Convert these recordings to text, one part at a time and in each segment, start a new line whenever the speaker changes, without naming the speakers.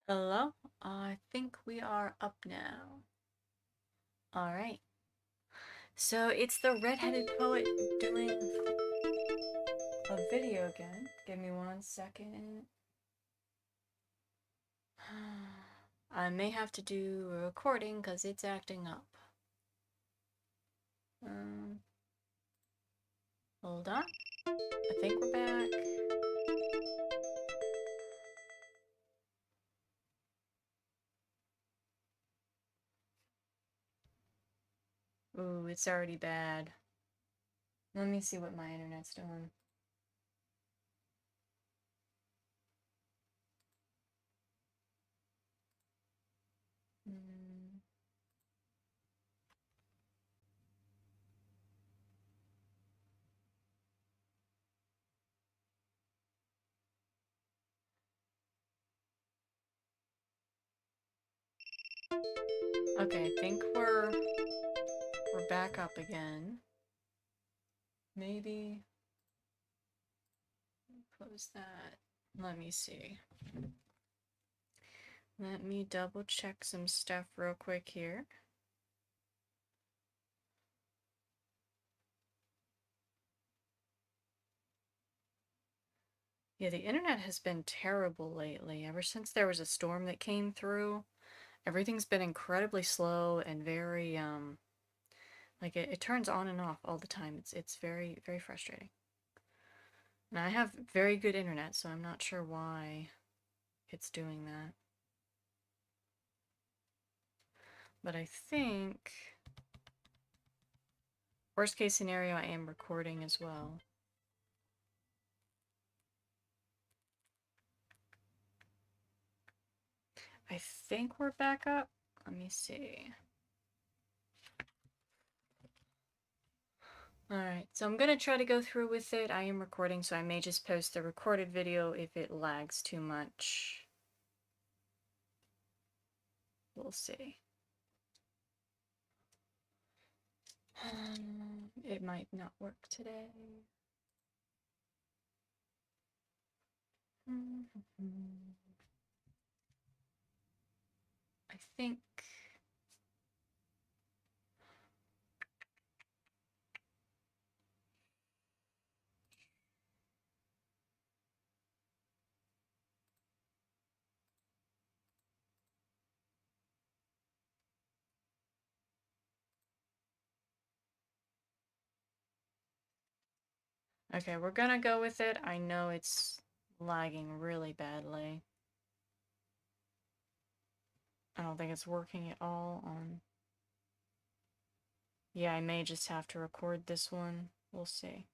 Hello? I think we are up now. Alright. So it's the redheaded poet doing a video again. Give me 1 second. I may have to do a recording because it's acting up. Um, Hold on. I think we're back. Ooh, it's already bad. Let me see what my internet's doing. Mm. Okay, I think we're back up again. Maybe close that. Let me see. Let me double check some stuff real quick here. Yeah, the internet has been terrible lately. Ever since there was a storm that came through, everything's been incredibly slow and very, like it turns on and off all the time. It's very, very frustrating. And I have very good internet, so I'm not sure why it's doing that. But I think, worst case scenario, I am recording as well. I think we're back up. Let me see. Alright, so I'm gonna try to go through with it. I am recording, so I may just post the recorded video if it lags too much. We'll see. It might not work today. I think... Okay, we're gonna go with it. I know it's lagging really badly. I don't think it's working at all on... Yeah, I may just have to record this one. We'll see.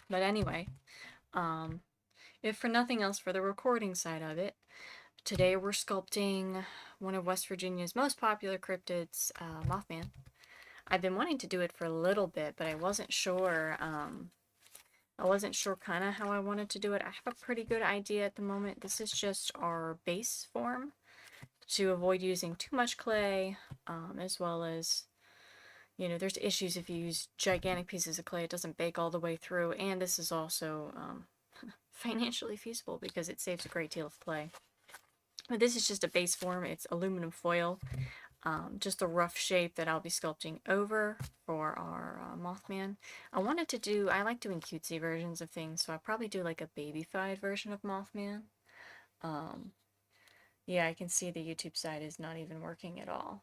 But anyway, if for nothing else, for the recording side of it, today we're sculpting one of West Virginia's most popular cryptids, Mothman. I've been wanting to do it for a little bit, but I wasn't sure kind of how I wanted to do it. I have a pretty good idea at the moment. This is just our base form to avoid using too much clay, as well as, you know, there's issues if you use gigantic pieces of clay. It doesn't bake all the way through, and this is also financially feasible because it saves a great deal of clay. But this is just a base form. It's aluminum foil, just a rough shape that I'll be sculpting over for our Mothman. I like doing cutesy versions of things, so I'll probably do like a babyfied version of Mothman. Yeah, I can see the YouTube side is not even working at all.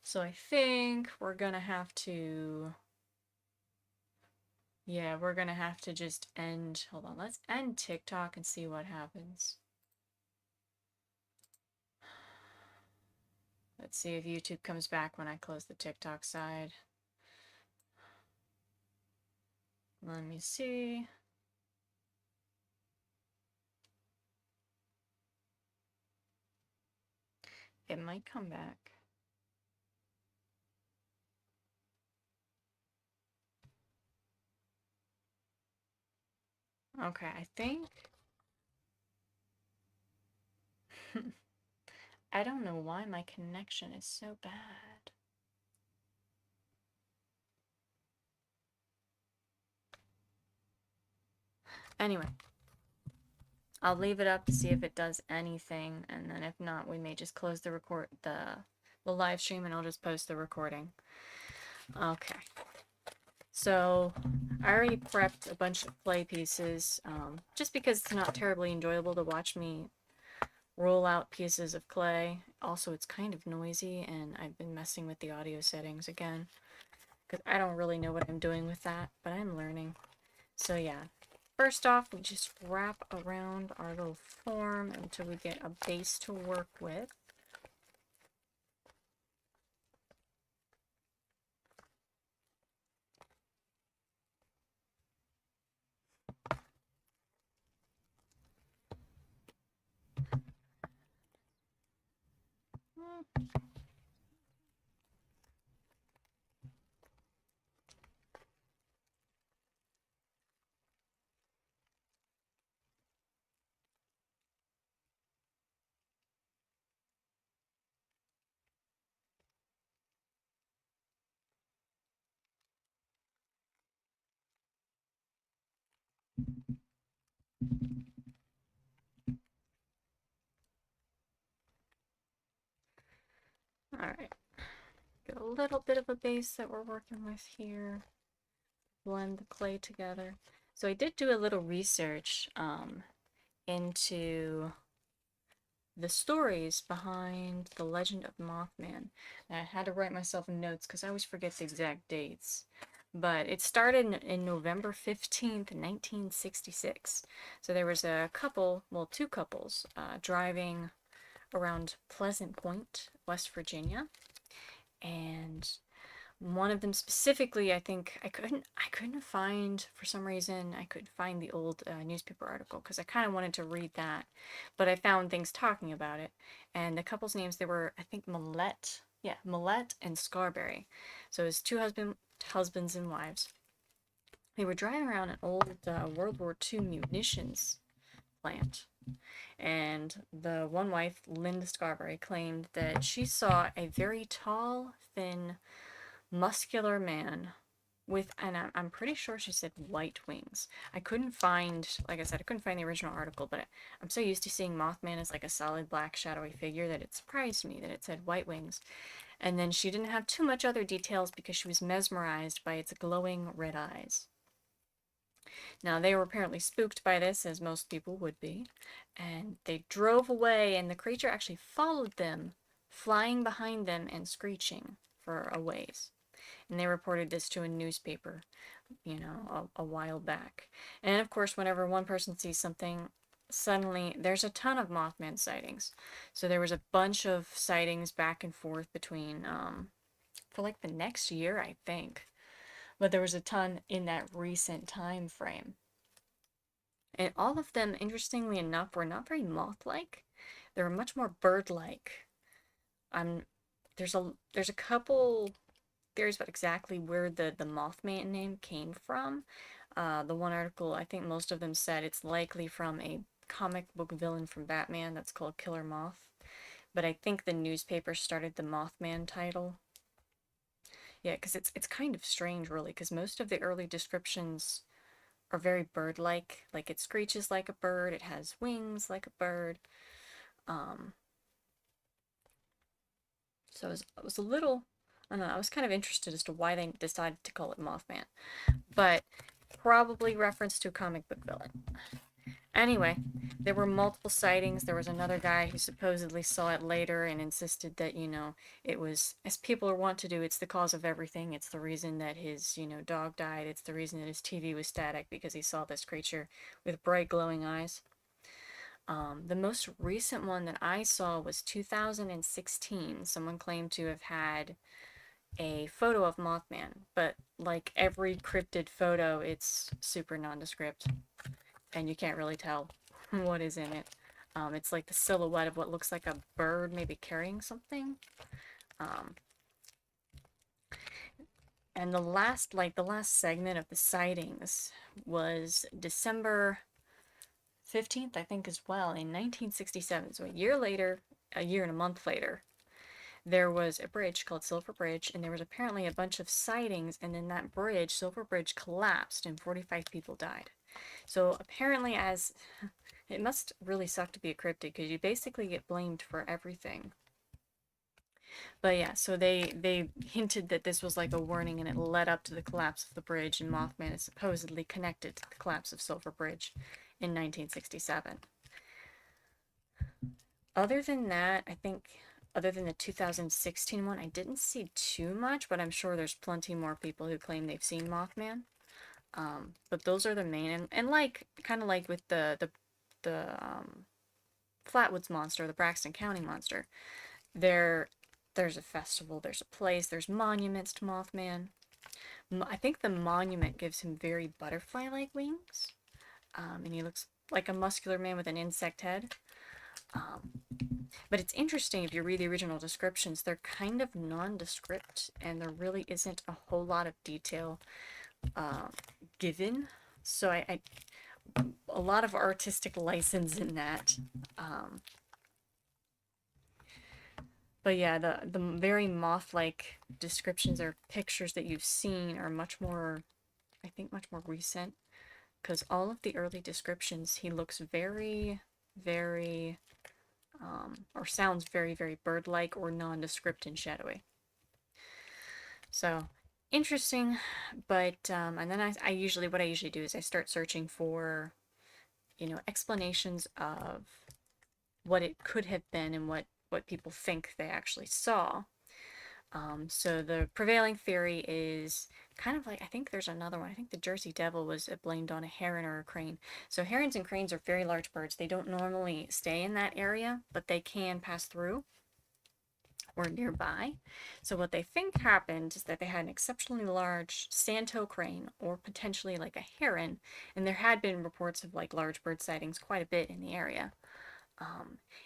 So I think we're gonna have to... Yeah, we're gonna have to just end... Hold on, let's end TikTok and see what happens. Let's see if YouTube comes back when I close the TikTok side. Let me see. It might come back. Okay, I think... I don't know why my connection is so bad. Anyway. I'll leave it up to see if it does anything, and then if not, we may just close the live stream, and I'll just post the recording. Okay. So I already prepped a bunch of clay pieces, just because it's not terribly enjoyable to watch me roll out pieces of clay. Also, it's kind of noisy, and I've been messing with the audio settings again, because I don't really know what I'm doing with that, but I'm learning. So yeah, first off, we just wrap around our little form until we get a base to work with. Alright, got a little bit of a base that we're working with here. Blend the clay together. So I did do a little research into the stories behind the legend of Mothman. And I had to write myself notes because I always forget the exact dates. But it started in November 15th, 1966. So there was a couple, well, two couples, driving around Pleasant Point, West Virginia. And one of them specifically, I think I couldn't find, for some reason, I couldn't find the old newspaper article because I kind of wanted to read that, but I found things talking about it, and the couple's names, they were, I think, Millette and Scarberry. So it was two husbands and wives. They were driving around an old World War II munitions plant, and the one wife, Linda Scarberry, claimed that she saw a very tall, thin, muscular man with, and I'm pretty sure she said white wings. I couldn't find, like I said, I couldn't find the original article, but I'm so used to seeing Mothman as like a solid black shadowy figure that it surprised me that it said white wings. And then she didn't have too much other details because she was mesmerized by its glowing red eyes. Now, they were apparently spooked by this, as most people would be, and they drove away, and the creature actually followed them, flying behind them and screeching for a ways. And they reported this to a newspaper, a while back. And of course, whenever one person sees something, suddenly there's a ton of Mothman sightings. So there was a bunch of sightings back and forth between, for like the next year, I think. But there was a ton in that recent time frame. And all of them, interestingly enough, were not very moth-like. They were much more bird-like. I'm there's a couple theories about exactly where the Mothman name came from. The one article, I think most of them said it's likely from a comic book villain from Batman that's called Killer Moth. But I think the newspaper started the Mothman title. Yeah, because it's kind of strange, really, because most of the early descriptions are very bird-like. Like, it screeches like a bird, it has wings like a bird. Um, so it was a little, I don't know, I was kind of interested as to why they decided to call it Mothman. But probably reference to a comic book villain. Anyway, there were multiple sightings. There was another guy who supposedly saw it later and insisted that, it was, as people are wont to do, it's the cause of everything. It's the reason that his, dog died. It's the reason that his TV was static because he saw this creature with bright glowing eyes. The most recent one that I saw was 2016. Someone claimed to have had a photo of Mothman, but like every cryptid photo, it's super nondescript, and you can't really tell what is in it. It's like the silhouette of what looks like a bird, maybe carrying something. Um, and the last segment of the sightings was December 15th, I think, as well, in 1967. So a year and a month later, there was a bridge called Silver Bridge, and there was apparently a bunch of sightings, and then that Silver Bridge, collapsed, and 45 people died. So apparently, as It must really suck to be a cryptid because you basically get blamed for everything. But yeah, so they hinted that this was like a warning and it led up to the collapse of the bridge, and Mothman is supposedly connected to the collapse of Silver Bridge in 1967. Other than that, I think other than the 2016 one, I didn't see too much, but I'm sure there's plenty more people who claim they've seen Mothman. But those are the main, and like kind of like with the Flatwoods monster, the Braxton County monster. There, there's a festival, there's a place, there's monuments to Mothman. I think the monument gives him very butterfly-like wings, and he looks like a muscular man with an insect head. Um, but it's interesting if you read the original descriptions, they're kind of nondescript, and there really isn't a whole lot of detail uh, given. So I a lot of artistic license in that. Um, but yeah, the very moth-like descriptions or pictures that you've seen are much more, I think, much more recent. Because all of the early descriptions, he looks very, very, or sounds very, very bird-like or nondescript and shadowy. So interesting, but and then I usually what I usually do is I start searching for, explanations of what it could have been and what people think they actually saw. So the prevailing theory is kind of like, I think there's another one. I think the Jersey Devil was blamed on a heron or a crane. So herons and cranes are very large birds. They don't normally stay in that area, but they can pass through or nearby. So what they think happened is that they had an exceptionally large sandhill crane or potentially like a heron, and there had been reports of like large bird sightings quite a bit in the area.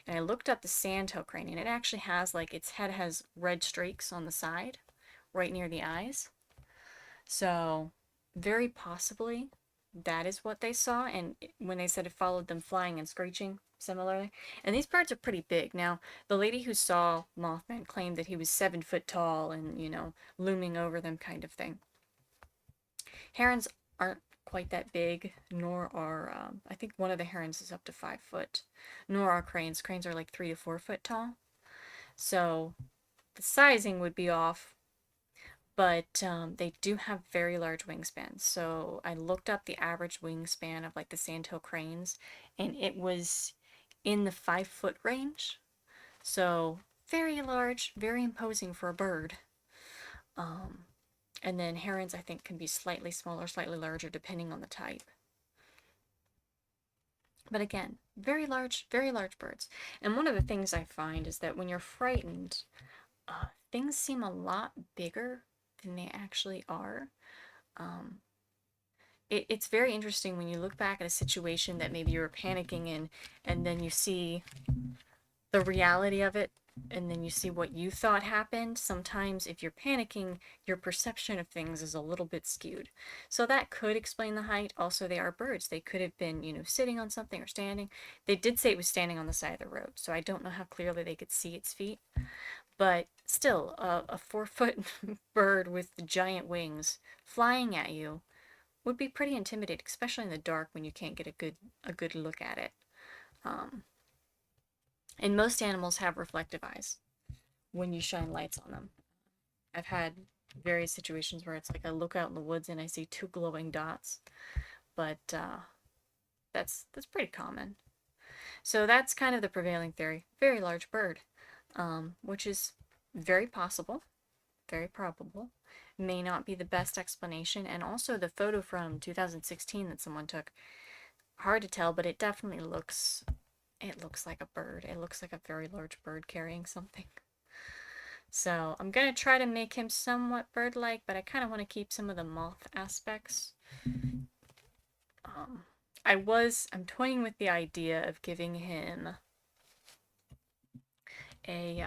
And I looked up the sandhill crane, and it actually has like its head has red streaks on the side, right near the eyes. So very possibly that is what they saw. And when they said it followed them flying and screeching similarly, and these birds are pretty big. Now the lady who saw Mothman claimed that he was 7 foot tall and looming over them kind of thing. Herons aren't quite that big, nor are, I think one of the herons is up to 5 foot, nor are cranes. Cranes are like 3 to 4 foot tall. So the sizing would be off, but they do have very large wingspans. So I looked up the average wingspan of like the sandhill cranes, and it was in the 5 foot range. So very large, very imposing for a bird. Um, and then herons, I think, can be slightly smaller, slightly larger, depending on the type. But again, very large birds. And one of the things I find is that when you're frightened, things seem a lot bigger than they actually are. Um, it's very interesting when you look back at a situation that maybe you were panicking in, and then you see the reality of it, and then you see what you thought happened. Sometimes if you're panicking, your perception of things is a little bit skewed. So that could explain the height. Also, they are birds. They could have been, sitting on something or standing. They did say it was standing on the side of the road, so I don't know how clearly they could see its feet. But still, a 4 foot bird with giant wings flying at you would be pretty intimidating, especially in the dark when you can't get a good look at it. Um, and most animals have reflective eyes when you shine lights on them. I've had various situations where it's like I look out in the woods and I see two glowing dots, but that's pretty common. So that's kind of the prevailing theory. Very large bird, which is very possible, very probable. May not be the best explanation, and also the photo from 2016 that someone took, hard to tell, but it definitely looks, it looks like a bird. It looks like a very large bird carrying something. So I'm gonna try to make him somewhat bird-like, but I kind of want to keep some of the moth aspects. Um, I'm toying with the idea of giving him a,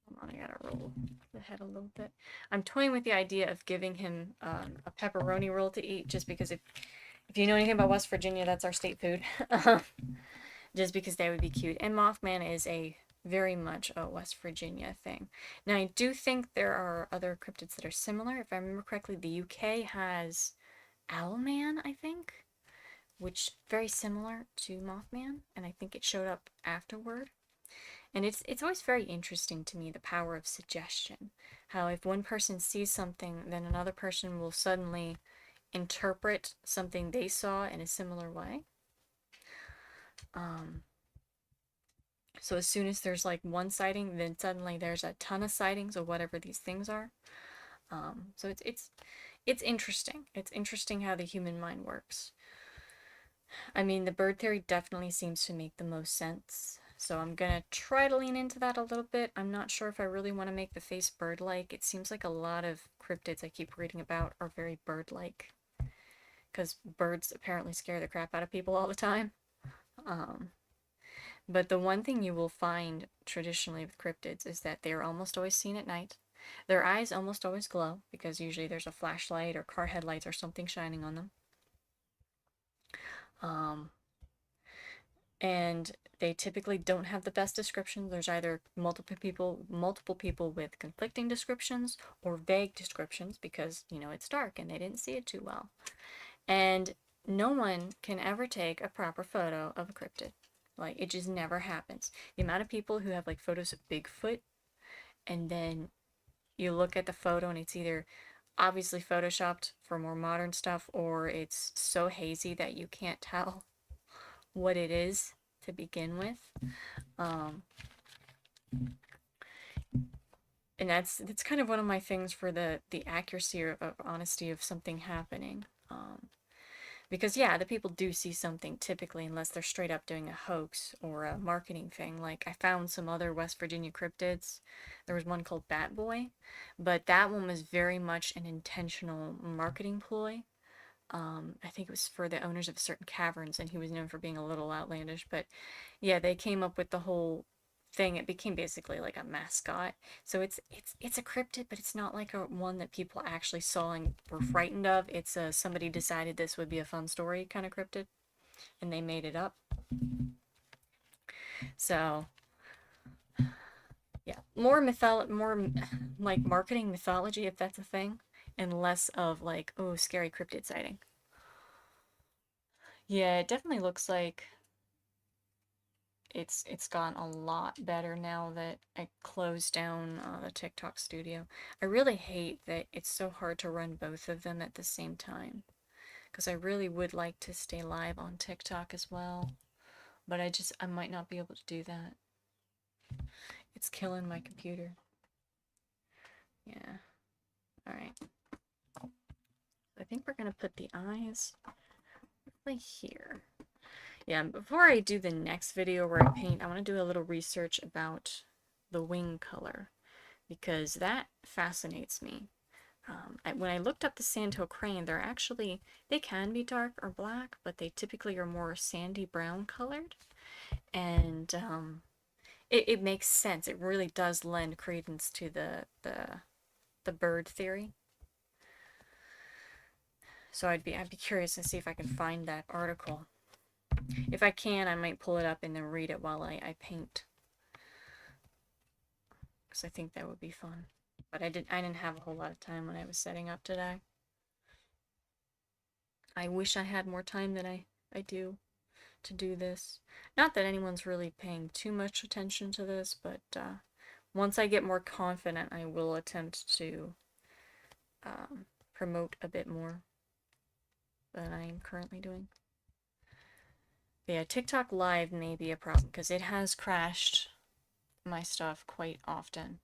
hold on, I gotta roll the head a little bit. I'm toying with the idea of giving him a pepperoni roll to eat, just because if you know anything about West Virginia, that's our state food. Just because they would be cute. And Mothman is a very much a West Virginia thing. Now, I do think there are other cryptids that are similar. If I remember correctly, the UK has Owlman, I think, which very similar to Mothman, and I think it showed up afterward. And it's always very interesting to me, the power of suggestion. How if one person sees something, then another person will suddenly interpret something they saw in a similar way. Um, so as soon as there's like one sighting, then suddenly there's a ton of sightings of whatever these things are. So it's interesting. It's interesting how the human mind works. I mean, the bird theory definitely seems to make the most sense. So I'm gonna try to lean into that a little bit. I'm not sure if I really want to make the face bird-like. It seems like a lot of cryptids I keep reading about are very bird-like. Because birds apparently scare the crap out of people all the time. Um, but the one thing you will find traditionally with cryptids is that they are almost always seen at night. Their eyes almost always glow, because usually there's a flashlight or car headlights or something shining on them. Um, and they typically don't have the best descriptions. There's either multiple people with conflicting descriptions or vague descriptions because, you know, it's dark and they didn't see it too well. And no one can ever take a proper photo of a cryptid. Like, it just never happens. The amount of people who have like photos of Bigfoot, and then you look at the photo and it's either obviously photoshopped for more modern stuff, or it's so hazy that you can't tell what it is to begin with. And that's kind of one of my things for the accuracy or honesty of something happening. Because yeah, the people do see something typically, unless they're straight up doing a hoax or a marketing thing. Like, I found some other West Virginia cryptids. There was one called Bat Boy, but that one was very much an intentional marketing ploy. I think it was for the owners of certain caverns, and he was known for being a little outlandish. But yeah, they came up with the whole thing. It became basically like a mascot. So it's a cryptid, but it's not like a one that people actually saw and were frightened of. It's a somebody decided this would be a fun story kind of cryptid, and they made it up. So yeah, more like marketing mythology, if that's a thing, and less of like, oh, scary cryptid sighting. Yeah, it definitely looks like it's gotten a lot better now that I closed down the TikTok studio. I really hate that it's so hard to run both of them at the same time, because I really would like to stay live on TikTok as well, but I might not be able to do that. It's killing my computer. Yeah. All right. I think we're gonna put the eyes right here. Yeah, before I do the next video where I paint, I want to do a little research about the wing color, because that fascinates me. When I looked up the sandhill crane, they can be dark or black, but they typically are more sandy brown colored. And it makes sense. It really does lend credence to the bird theory. So I'd be curious to see if I can find that article. If I can, I might pull it up and then read it while I paint, because I think that would be fun. But I didn't have a whole lot of time when I was setting up today. I wish I had more time than I do to do this. Not that anyone's really paying too much attention to this, but once I get more confident, I will attempt to promote a bit more than I am currently doing. But yeah, TikTok Live may be a problem, because it has crashed my stuff quite often.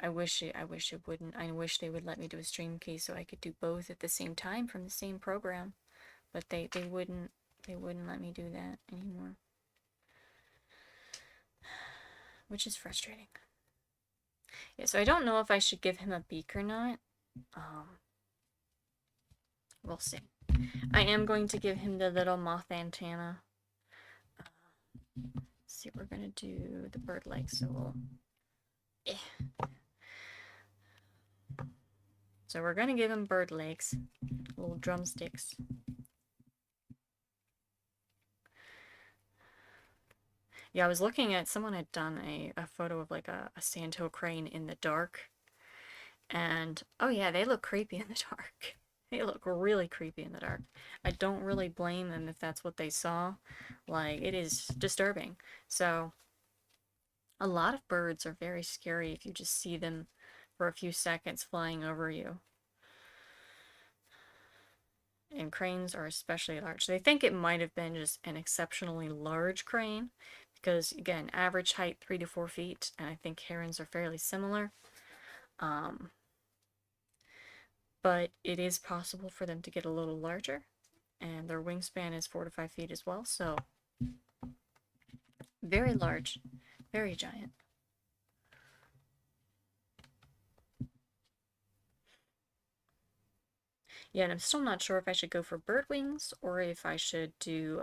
I wish it wouldn't. I wish they would let me do a stream key so I could do both at the same time from the same program, but they wouldn't let me do that anymore, which is frustrating. Yeah, so I don't know if I should give him a beak or not. We'll see. I am going to give him the little moth antenna. Let's see, we're gonna do the bird legs, so we'll. So we're gonna give him bird legs, little drumsticks. Yeah, I was looking at, someone had done a photo of like a sandhill crane in the dark. And, oh yeah, they look creepy in the dark. They look really creepy in the dark. I don't really blame them if that's what they saw. Like, it is disturbing. So, a lot of birds are very scary if you just see them for a few seconds flying over you. And cranes are especially large. They think it might have been just an exceptionally large crane because, again, average height 3 to 4 feet, and I think herons are fairly similar. Um, but it is possible for them to get a little larger, and their wingspan is 4 to 5 feet as well, so very large, very giant. Yeah, and I'm still not sure if I should go for bird wings or if I should do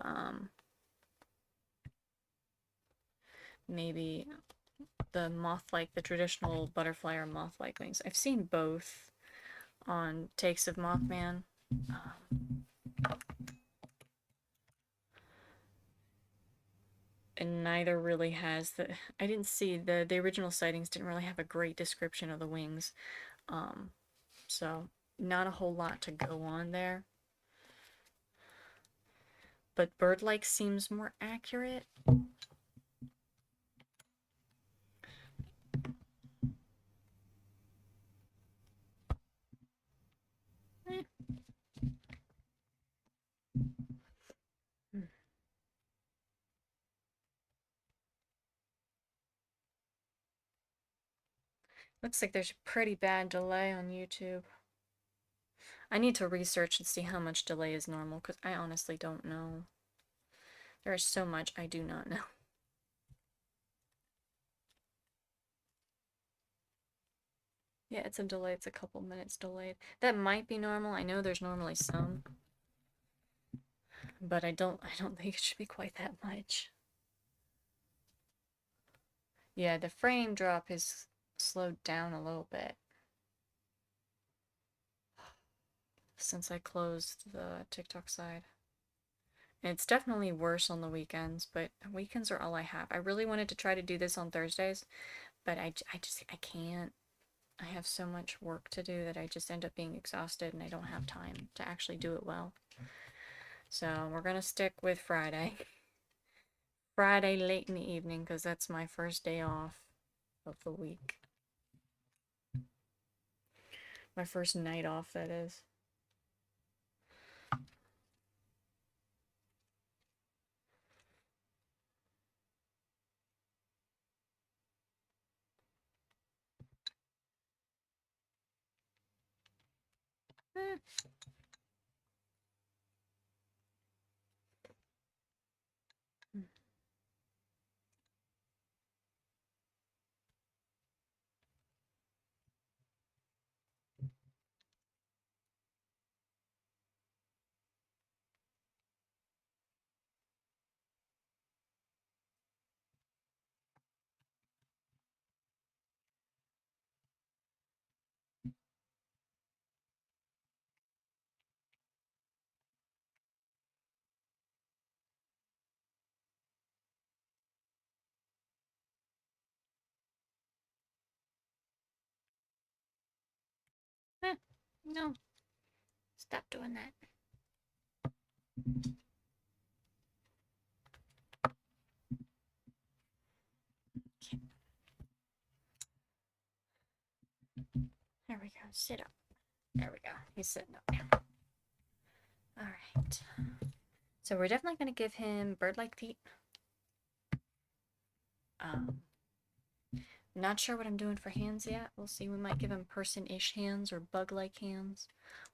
maybe the moth-like, the traditional butterfly or moth-like wings. I've seen both on takes of Mothman. Um, and neither really has the. I didn't see the original sightings didn't really have a great description of the wings, um, so not a whole lot to go on there. But bird-like seems more accurate. Eh. Looks like there's a pretty bad delay on YouTube. I need to research and see how much delay is normal because I honestly don't know. There is so much I do not know. Yeah, it's a delay. It's a couple minutes delayed. That might be normal. I know there's normally some, but I don't think it should be quite that much. Yeah, the frame drop is slowed down a little bit since I closed the TikTok side. And it's definitely worse on the weekends, but weekends are all I have. I really wanted to try to do this on Thursdays, but I can't. I have so much work to do that I just end up being exhausted and I don't have time to actually do it well. So we're gonna stick with Friday. Friday late in the evening because that's my first day off of the week. My first night off, that is. Eh. Eh. No, stop doing that. Okay. There we go. Sit up. There we go. He's sitting up now. Alright. So we're definitely going to give him bird-like feet. Um, Not sure what I'm doing for hands yet. We'll see. We might give him person-ish hands or bug-like hands.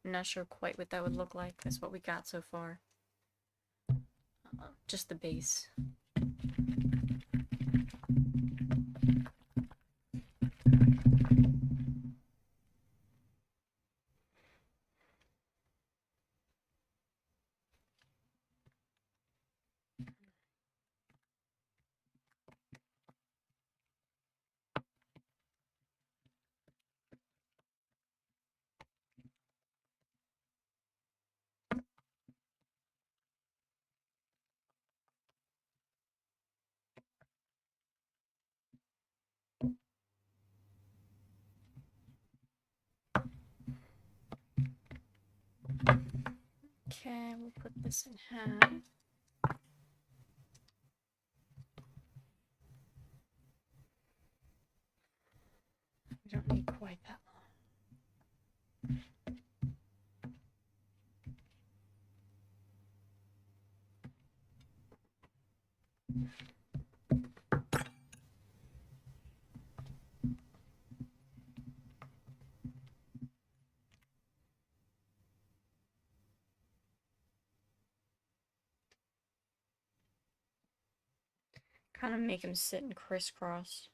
I'm not sure quite what that would look like. That's what we got so far. Just the base. Okay, we'll put this in half. We don't need quite that long. Kind of make him sit and crisscross.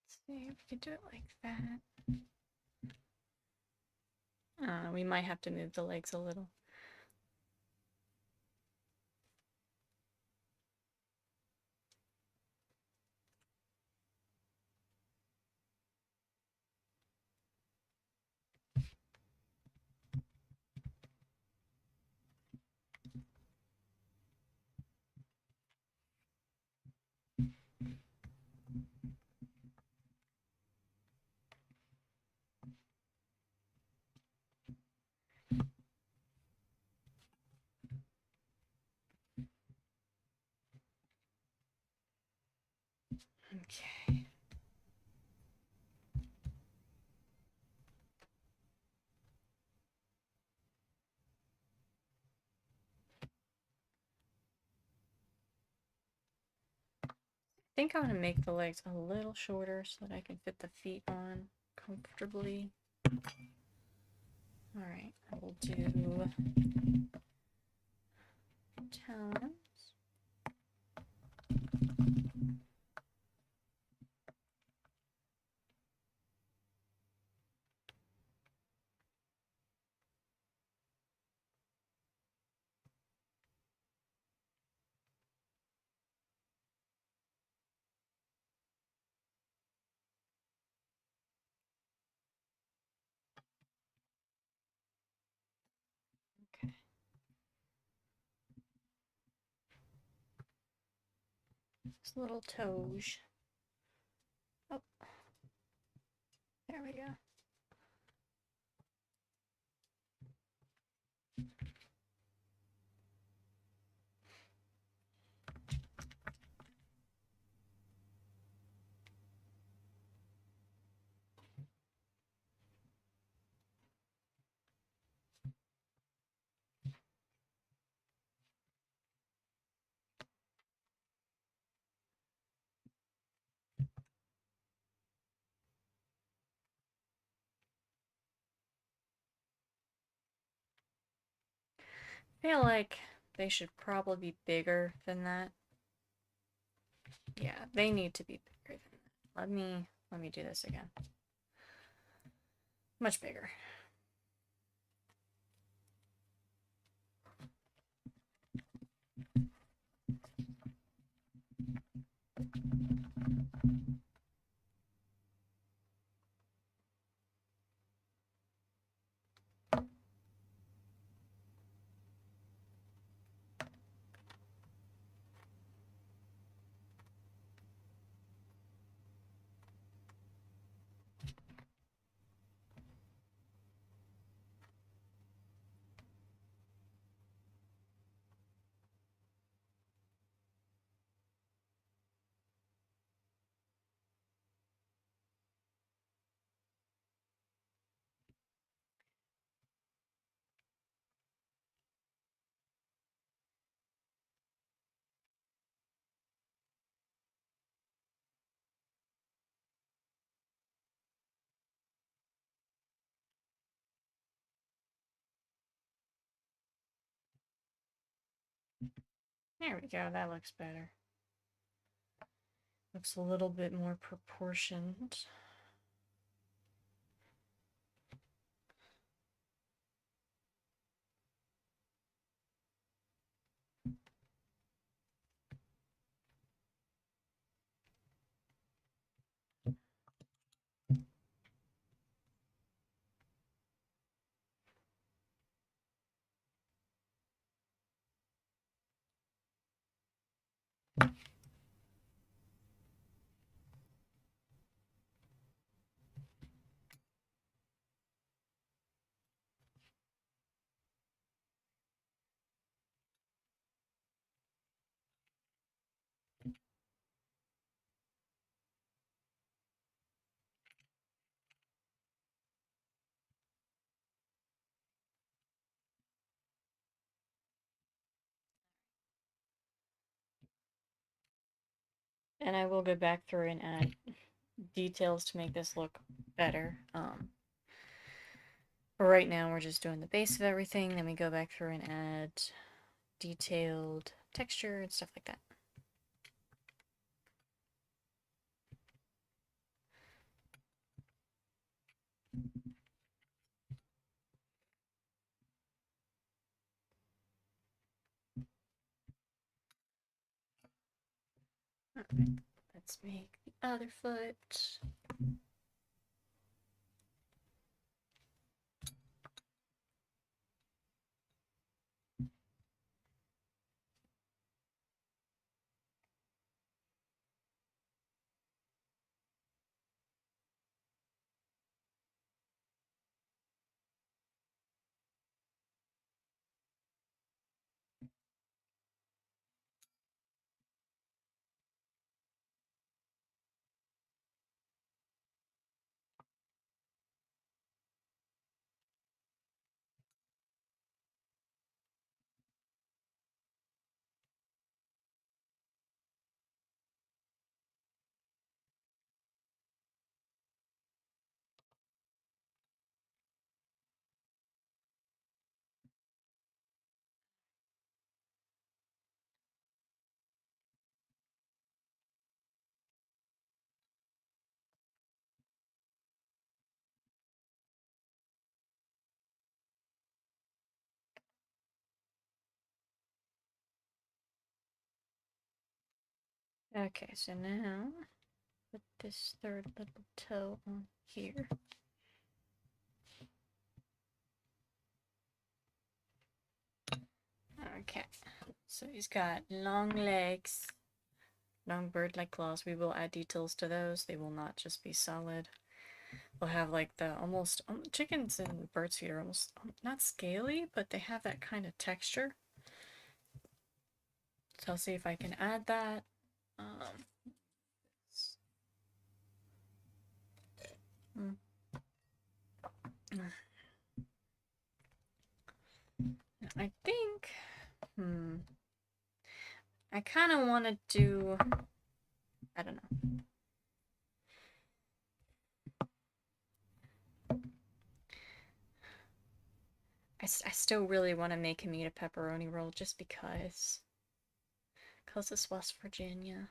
Let's see if we can do it like that. We might have to move the legs a little. Okay. I think I'm going to make the legs a little shorter so that I can fit the feet on comfortably. Alright, I will do talons. Okay. Just little toes. Oh, there we go. I feel like they should probably be bigger than that. Yeah, they need to be bigger than that. Let me do this again. Much bigger. There we go, that looks better. Looks a little bit more proportioned. And I will go back through and add details to make this look better. But right now we're just doing the base of everything, then we go back through and add detailed texture and stuff like that. Alright, let's make the other foot. Okay, so now put this third little toe on here. Okay, so he's got long legs, long bird-like claws. We will add details to those. They will not just be solid. They'll have like the almost chickens and birds' feet are almost not scaly, but they have that kind of texture. So I'll see if I can add that. I think, I kind of want to do, I don't know. I still really want to make him eat a pepperoni roll just because it's West Virginia.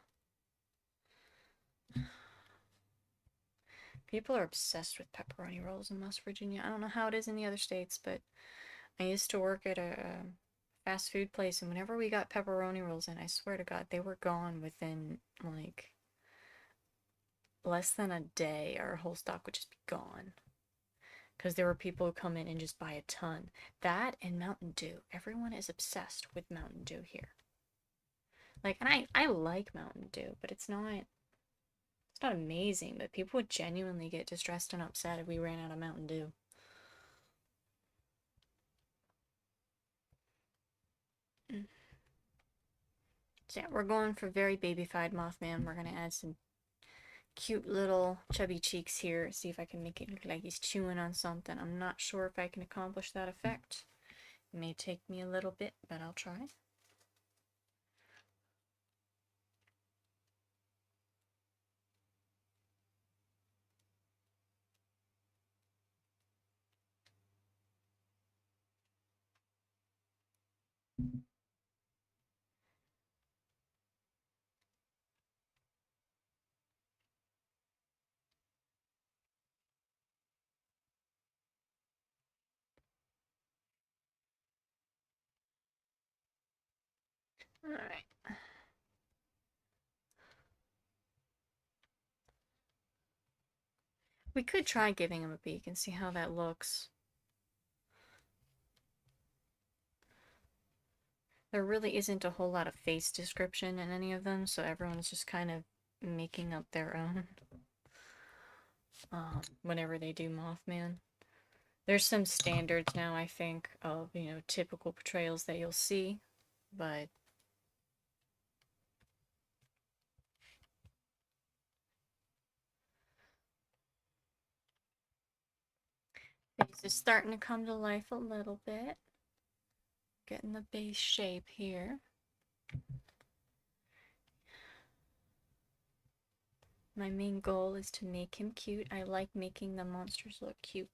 People are obsessed with pepperoni rolls in West Virginia. I don't know how it is in the other states, but I used to work at a fast food place, and whenever we got pepperoni rolls in, I swear to God, they were gone within like less than a day. Our whole stock would just be gone. Because there were people who come in and just buy a ton. That and Mountain Dew. Everyone is obsessed with Mountain Dew here. Like, and I like Mountain Dew, but it's not amazing. But people would genuinely get distressed and upset if we ran out of Mountain Dew. So yeah, we're going for very babyfied Mothman. We're gonna add some cute little chubby cheeks here. See if I can make it look like he's chewing on something. I'm not sure if I can accomplish that effect. It may take me a little bit, but I'll try. Alright. We could try giving him a beak and see how that looks. There really isn't a whole lot of face description in any of them, so everyone's just kind of making up their own whenever they do Mothman. There's some standards now, I think, of, you know, typical portrayals that you'll see, but face is starting to come to life a little bit. Getting the base shape here. My main goal is to make him cute. I like making the monsters look cute.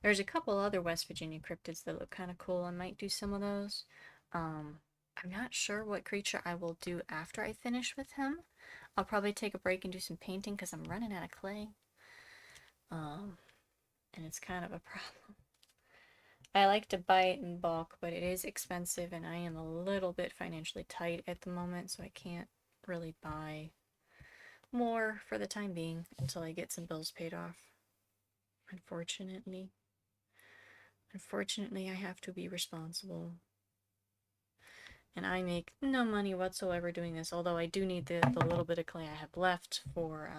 There's a couple other West Virginia cryptids that look kind of cool. I might do some of those. I'm not sure what creature I will do after I finish with him. I'll probably take a break and do some painting because I'm running out of clay. And it's kind of a problem. I like to buy it in bulk, but it is expensive and I am a little bit financially tight at the moment, so I can't really buy more for the time being until I get some bills paid off. Unfortunately. Unfortunately, I have to be responsible. And I make no money whatsoever doing this, although I do need the little bit of clay I have left for,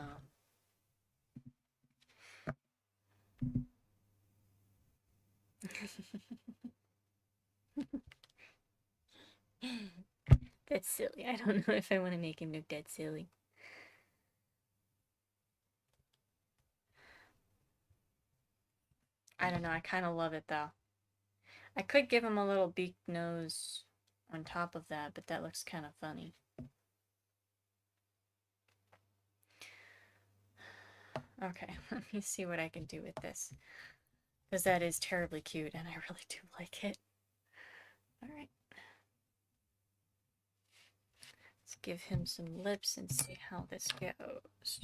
That's silly. I don't know if I want to make him look dead silly. I don't know, I kind of love it though. I could give him a little beaked nose on top of that, but that looks kind of funny. Okay, let me see what I can do with this. Because that is terribly cute, and I really do like it. Alright. Let's give him some lips and see how this goes.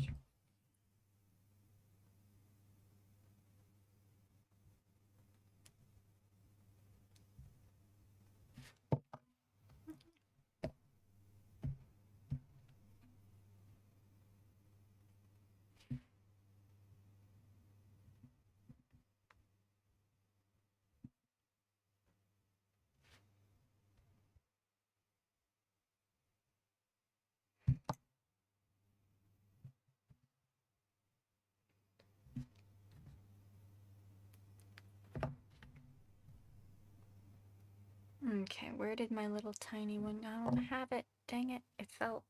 Okay, where did my little tiny one go? I don't have it. Dang it. It fell.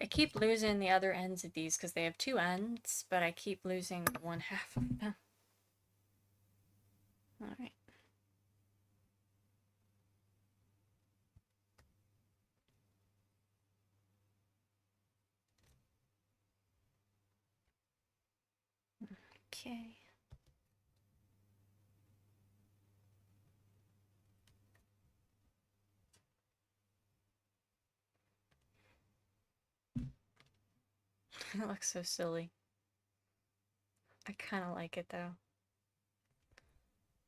I keep losing the other ends of these because they have two ends, but I keep losing one half of them. Alright. Okay. It looks so silly. I kind of like it though.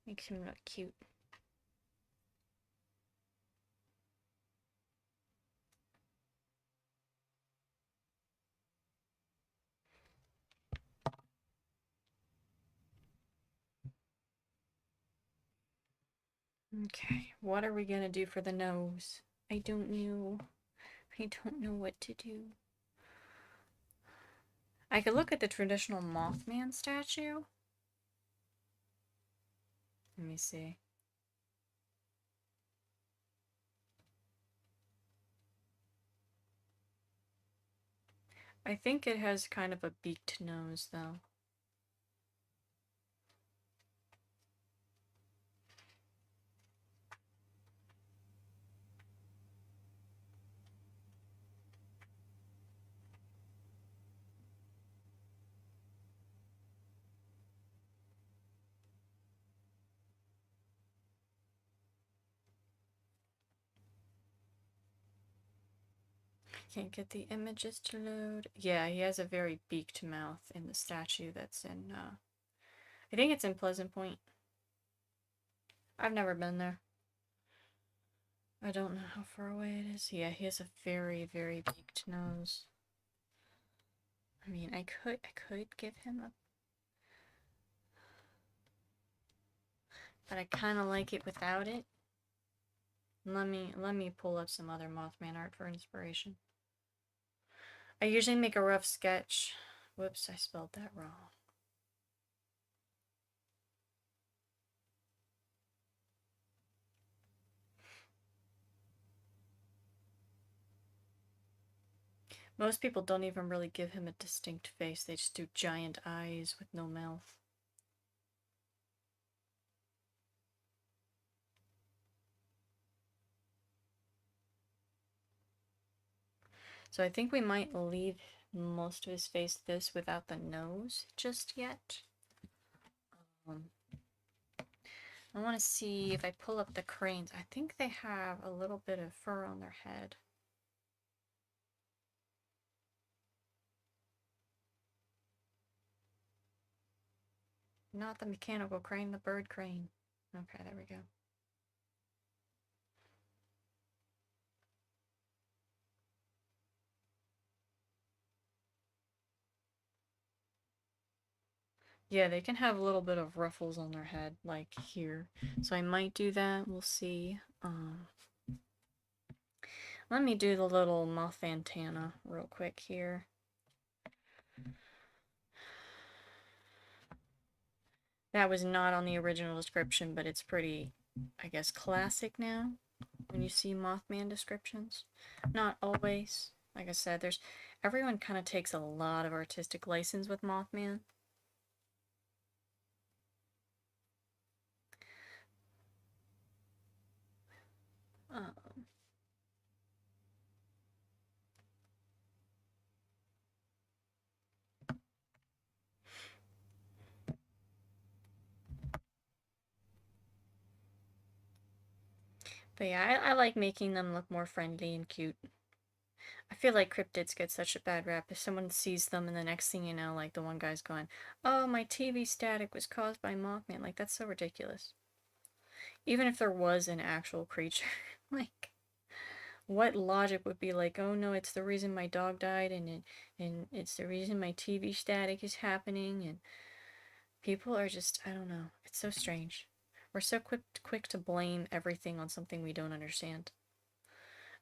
Makes him look cute. Okay, what are we gonna do for the nose? I don't know. I don't know what to do. I could look at the traditional Mothman statue. Let me see. I think it has kind of a beaked nose, though. Can't get the images to load. Yeah, he has a very beaked mouth in the statue that's in, I think it's in Pleasant Point. I've never been there. I don't know how far away it is. Yeah, he has a very, very beaked nose. I mean, I could give him a... but I kind of like it without it. Let me pull up some other Mothman art for inspiration. I usually make a rough sketch. Whoops, I spelled that wrong. Most people don't even really give him a distinct face. They just do giant eyes with no mouth. So I think we might leave most of his face this without the nose just yet. I want to see if I pull up the cranes. I think they have a little bit of fur on their head. Not the mechanical crane, the bird crane. Okay, there we go. Yeah, they can have a little bit of ruffles on their head, like here. So I might do that. We'll see. Let me do the little moth antenna real quick here. That was not on the original description, but it's pretty, I guess, classic now when you see Mothman descriptions. Not always. Like I said, everyone kind of takes a lot of artistic license with Mothman. Um, but yeah, I like making them look more friendly and cute. I feel like cryptids get such a bad rap. If someone sees them and the next thing you know, like the one guy's going, oh, my TV static was caused by Mothman. Like, that's so ridiculous. Even if there was an actual creature, like, what logic would be like, oh no, it's the reason my dog died, and it's the reason my TV static is happening, and people are just, I don't know, it's so strange. We're so quick to blame everything on something we don't understand.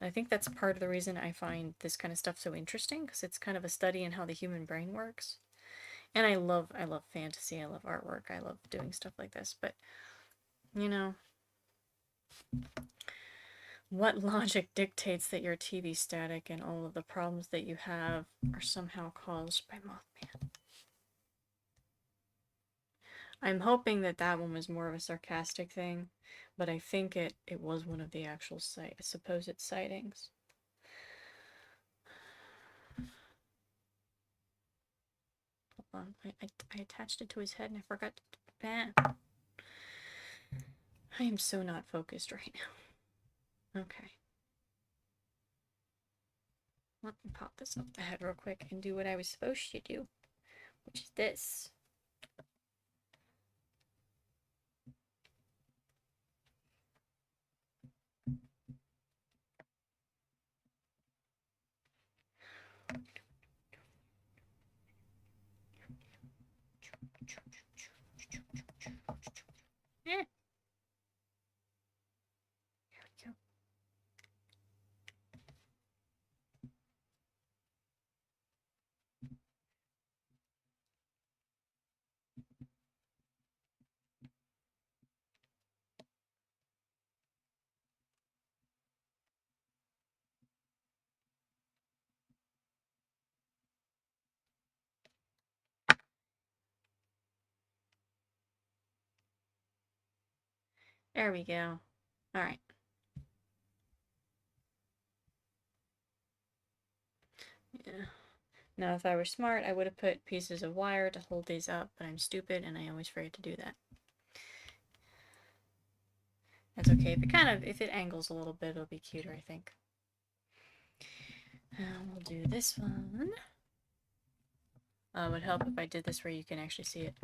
And I think that's part of the reason I find this kind of stuff so interesting, because it's kind of a study in how the human brain works. And I love fantasy, I love artwork, I love doing stuff like this, but you know, what logic dictates that your TV static and all of the problems that you have are somehow caused by Mothman? I'm hoping that that one was more of a sarcastic thing, but I think it was one of the actual supposed sightings. Hold on, I attached it to his head and I forgot to... Bam. I am so not focused right now. Okay. Let me pop this up the head real quick and do what I was supposed to do, which is this. There we go. There we go. All right. Yeah. Now, if I were smart, I would have put pieces of wire to hold these up, but I'm stupid and I always forget to do that. That's okay. If it angles a little bit, it'll be cuter, I think. We'll do this one. It would help if I did this where you can actually see it.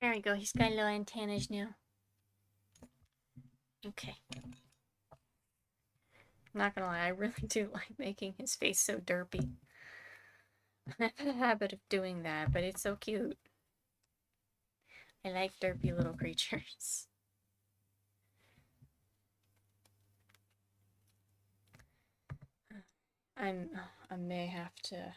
There we go. He's got little antennas now. Okay. Not gonna lie, I really do like making his face so derpy. I have a habit of doing that, but it's so cute. I like derpy little creatures. I may have to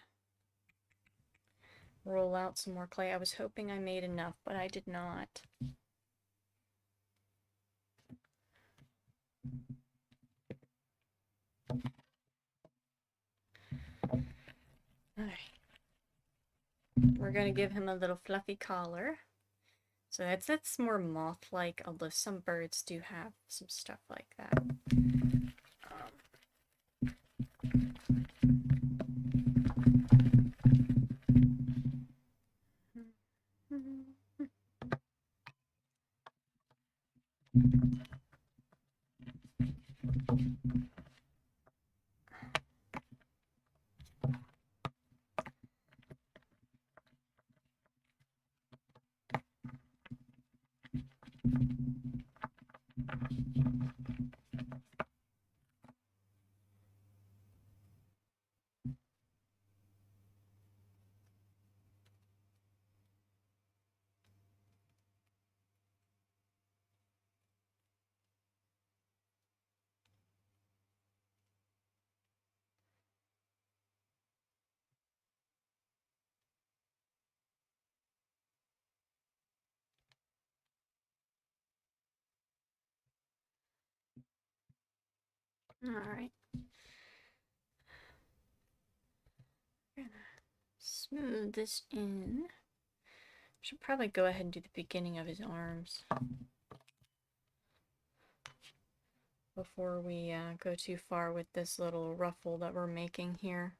roll out some more clay. I was hoping I made enough, but I did not. Alright. We're gonna give him a little fluffy collar. So that's more moth-like, although some birds do have some stuff like that. Alright. Gonna smooth this in. Should probably go ahead and do the beginning of his arms before we go too far with this little ruffle that we're making here.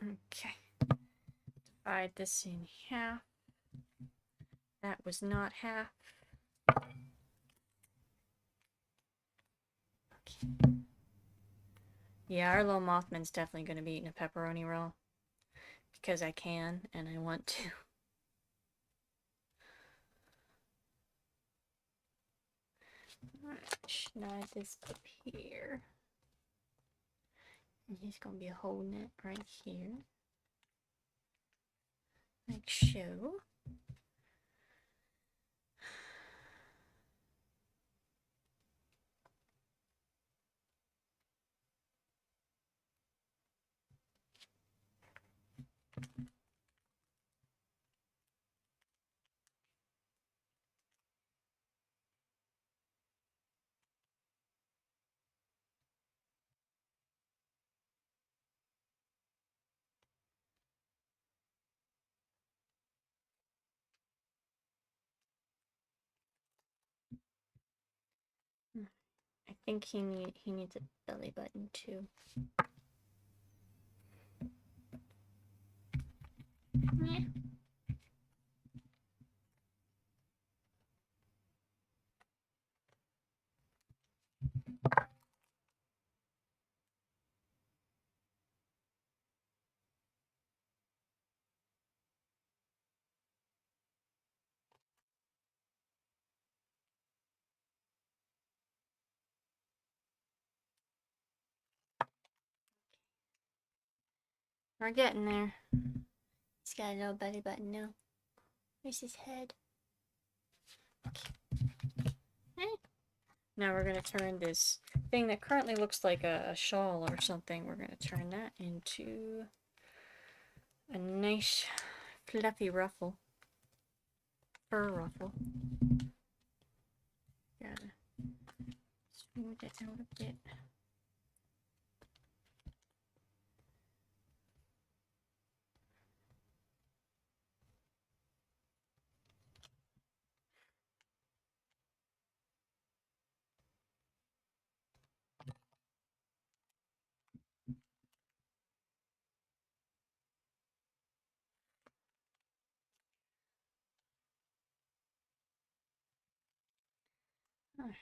Okay. Divide this in half. That was not half. Okay. Yeah, our little Mothman's definitely going to be eating a pepperoni roll. Because I can, and I want to. Alright, snide this up here. And he's going to be holding it right here. Like so. I think he needs a belly button too. Yeah. We're getting there. He's got a little belly button now. Where's his head? Okay. Now we're going to turn this thing that currently looks like a shawl or something, we're going to turn that into a nice fluffy ruffle. Fur ruffle. Gotta smooth it out a bit. Alright.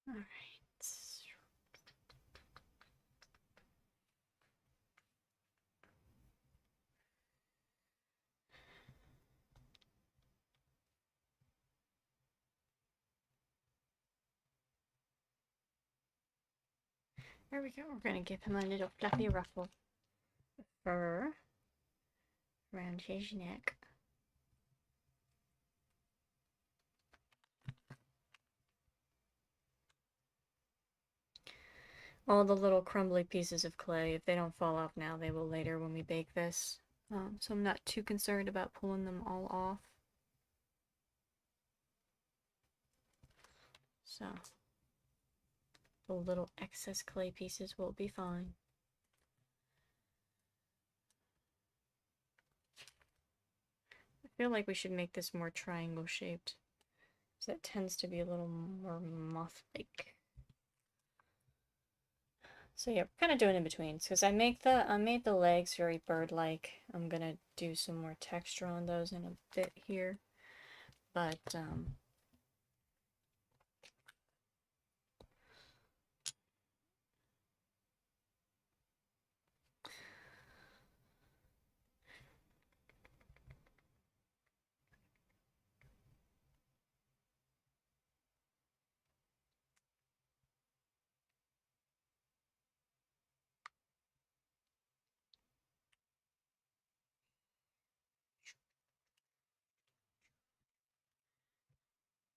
Alright. There we go. We're going to give him a little fluffy ruffle. Fur around his neck. All the little crumbly pieces of clay, if they don't fall off now, they will later when we bake this. So I'm not too concerned about pulling them all off. So the little excess clay pieces will be fine. I feel like we should make this more triangle shaped, because that tends to be a little more moth-like. So yeah, we're kind of doing in betweens, because I made the legs very bird-like. I'm gonna do some more texture on those in a bit here, but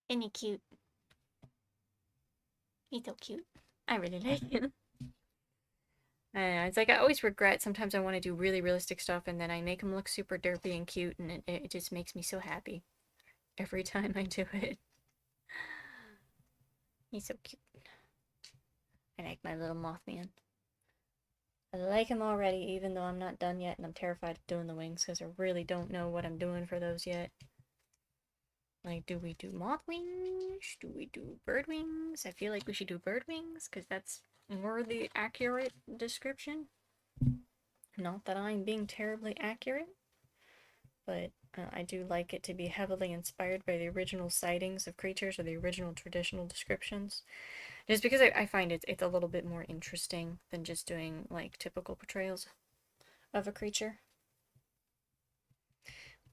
isn't he cute? He's so cute. I really like him. I don't know, it's like I always regret sometimes I want to do really realistic stuff and then I make him look super derpy and cute and it just makes me so happy every time I do it. He's so cute. I like my little Mothman. I like him already even though I'm not done yet and I'm terrified of doing the wings because I really don't know what I'm doing for those yet. Like, do we do moth wings? Do we do bird wings? I feel like we should do bird wings because that's more the accurate description. Not that I'm being terribly accurate, but I do like it to be heavily inspired by the original sightings of creatures or the original traditional descriptions. Just because I find it's a little bit more interesting than just doing like typical portrayals of a creature.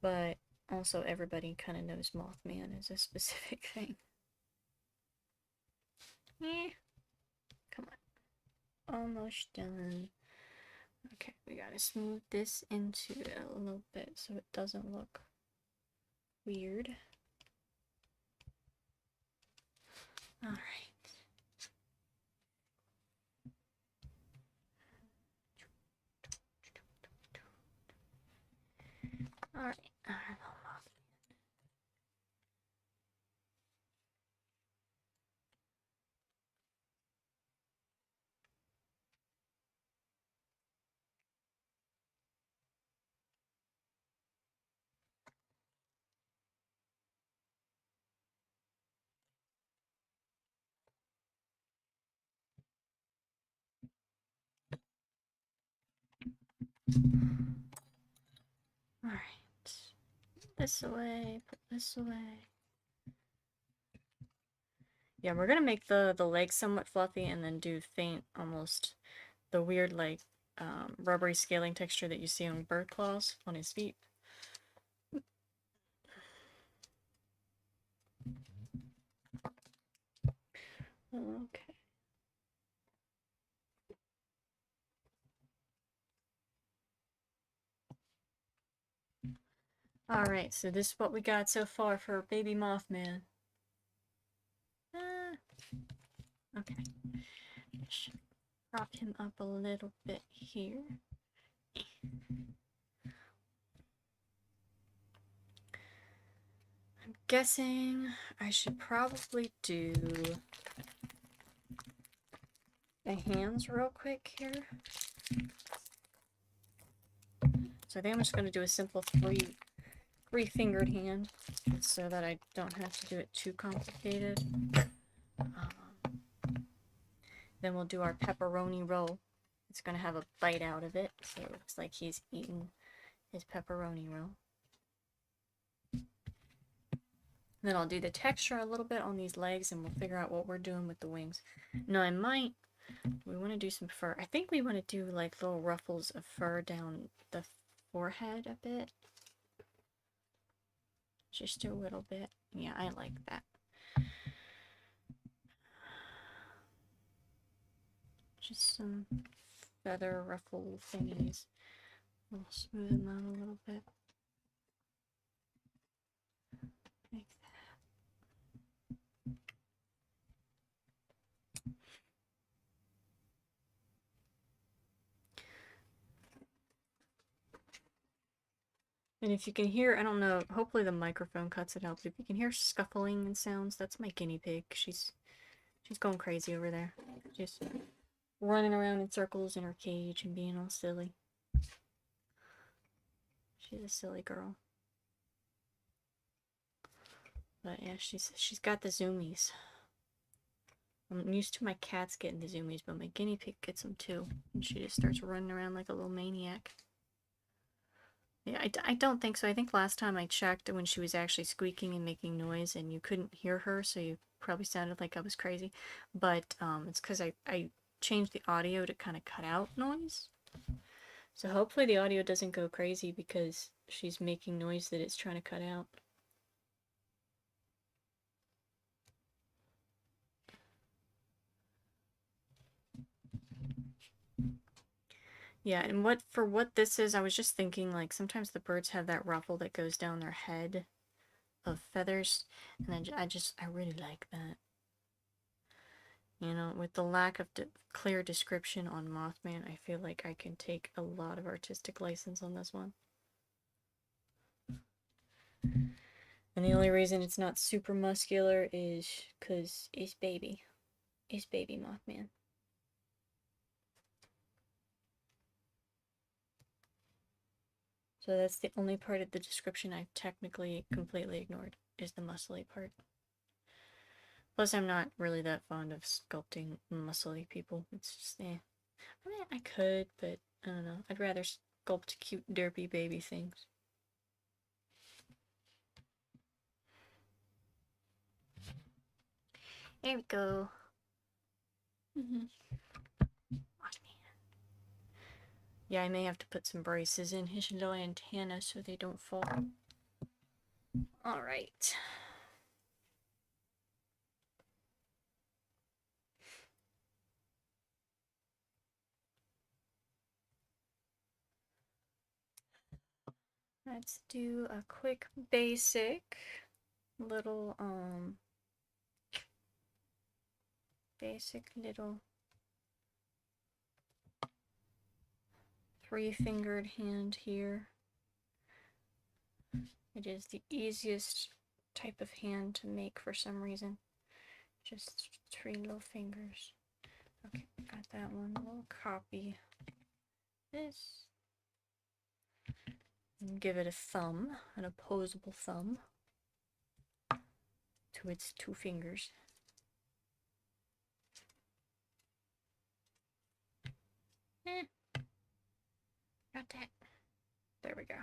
But also everybody kind of knows Mothman is a specific thing. Eh, come on. Almost done. Okay, we gotta smooth this into it a little bit so it doesn't look weird. Alright. Alright. Alright. this away, put this away. Yeah, we're gonna make the legs somewhat fluffy and then do faint, almost the weird like rubbery scaling texture that you see on bird claws on his feet. Okay. Alright, so this is what we got so far for baby Mothman. Okay. Should prop him up a little bit here. I'm guessing I should probably do the hands real quick here. So I think I'm just going to do a simple three-fingered hand so that I don't have to do it too complicated. Then we'll do our pepperoni roll. It's going to have a bite out of it, so it looks like he's eating his pepperoni roll. Then I'll do the texture a little bit on these legs and we'll figure out what we're doing with the wings. Now we want to do some fur. I think we want to do like little ruffles of fur down the forehead a bit. Just a little bit. Yeah, I like that. Just some feather ruffle thingies. We'll smoothen that a little bit. Like that. And if you can hear, I don't know, hopefully the microphone cuts it out, but if you can hear scuffling and sounds, that's my guinea pig. She's going crazy over there. Just running around in circles in her cage and being all silly. She's a silly girl. But yeah, she's got the zoomies. I'm used to my cats getting the zoomies, but my guinea pig gets them too. And she just starts running around like a little maniac. Yeah, I don't think so. I think last time I checked when she was actually squeaking and making noise and you couldn't hear her, so you probably sounded like I was crazy. But it's because I changed the audio to kind of cut out noise. So hopefully the audio doesn't go crazy because she's making noise that it's trying to cut out. Yeah, and for what this is, I was just thinking, like, sometimes the birds have that ruffle that goes down their head of feathers, and I really like that. You know, with the lack of clear description on Mothman, I feel like I can take a lot of artistic license on this one. And the only reason it's not super muscular is because it's baby. It's baby Mothman. So that's the only part of the description I've technically completely ignored, is the muscly part. Plus, I'm not really that fond of sculpting muscly people. It's just, I mean, I could, but I don't know. I'd rather sculpt cute, derpy baby things. There we go. Yeah, I may have to put some braces in his little antenna so they don't fall. Alright. Let's do a quick basic little, three-fingered hand here. It is the easiest type of hand to make for some reason. Just three little fingers. Okay, got that one. We'll copy this. And give it a thumb, an opposable thumb to its two fingers. Got that. There we go.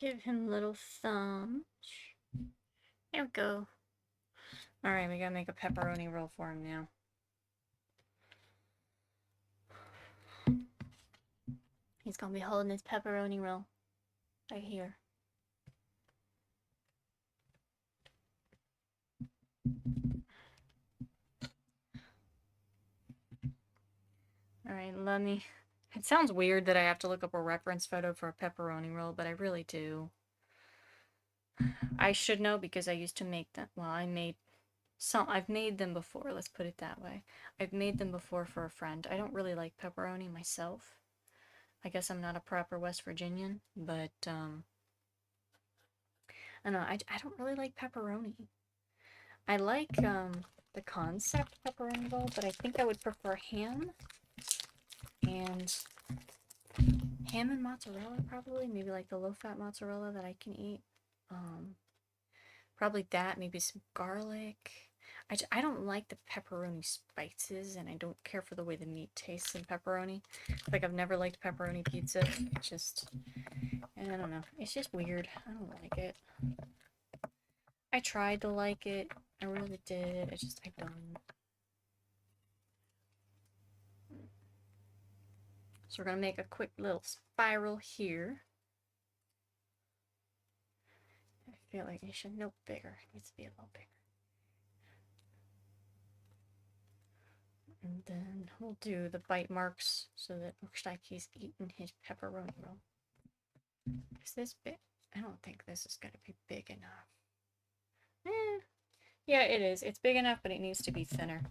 Give him little thumbs. There we go. Alright, we gotta make a pepperoni roll for him now. He's gonna be holding his pepperoni roll. Right here. Alright, let me... It sounds weird that I have to look up a reference photo for a pepperoni roll, but I really do. I should know because I used to make them. Well, I've made them before, let's put it that way. I've made them before for a friend. I don't really like pepperoni myself. I guess I'm not a proper West Virginian, but, I don't know, I don't really like pepperoni. I like, the concept pepperoni roll, but I think I would prefer ham. And mozzarella, probably. Maybe like the low-fat mozzarella that I can eat. Probably that, maybe some garlic. I don't like the pepperoni spices, and I don't care for the way the meat tastes in pepperoni. Like, I've never liked pepperoni pizza. It's just, I don't know. It's just weird. I don't like it. I tried to like it. I really did. I don't. So we're gonna make a quick little spiral here. I feel like it should no bigger. It needs to be a little bigger. And then we'll do the bite marks so that it looks like he's eating his pepperoni roll. Is this big? I don't think this is gonna be big enough. Yeah, it is. It's big enough, but it needs to be thinner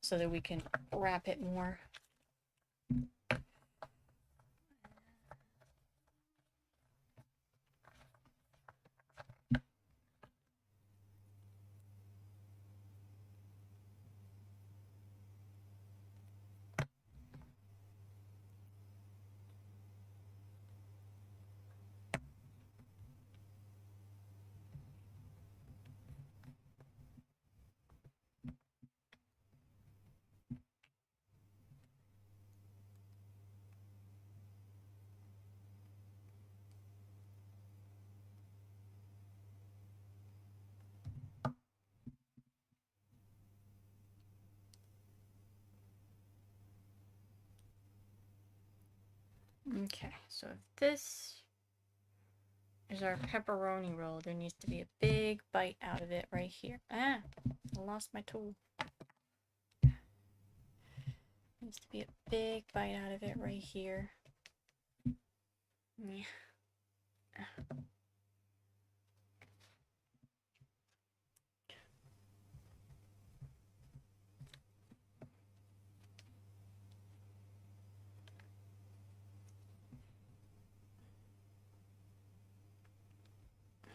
so that we can wrap it more. Okay, so if this is our pepperoni roll, there needs to be a big bite out of it right here. Ah, I lost my tool. Needs to be a big bite out of it right here. Yeah.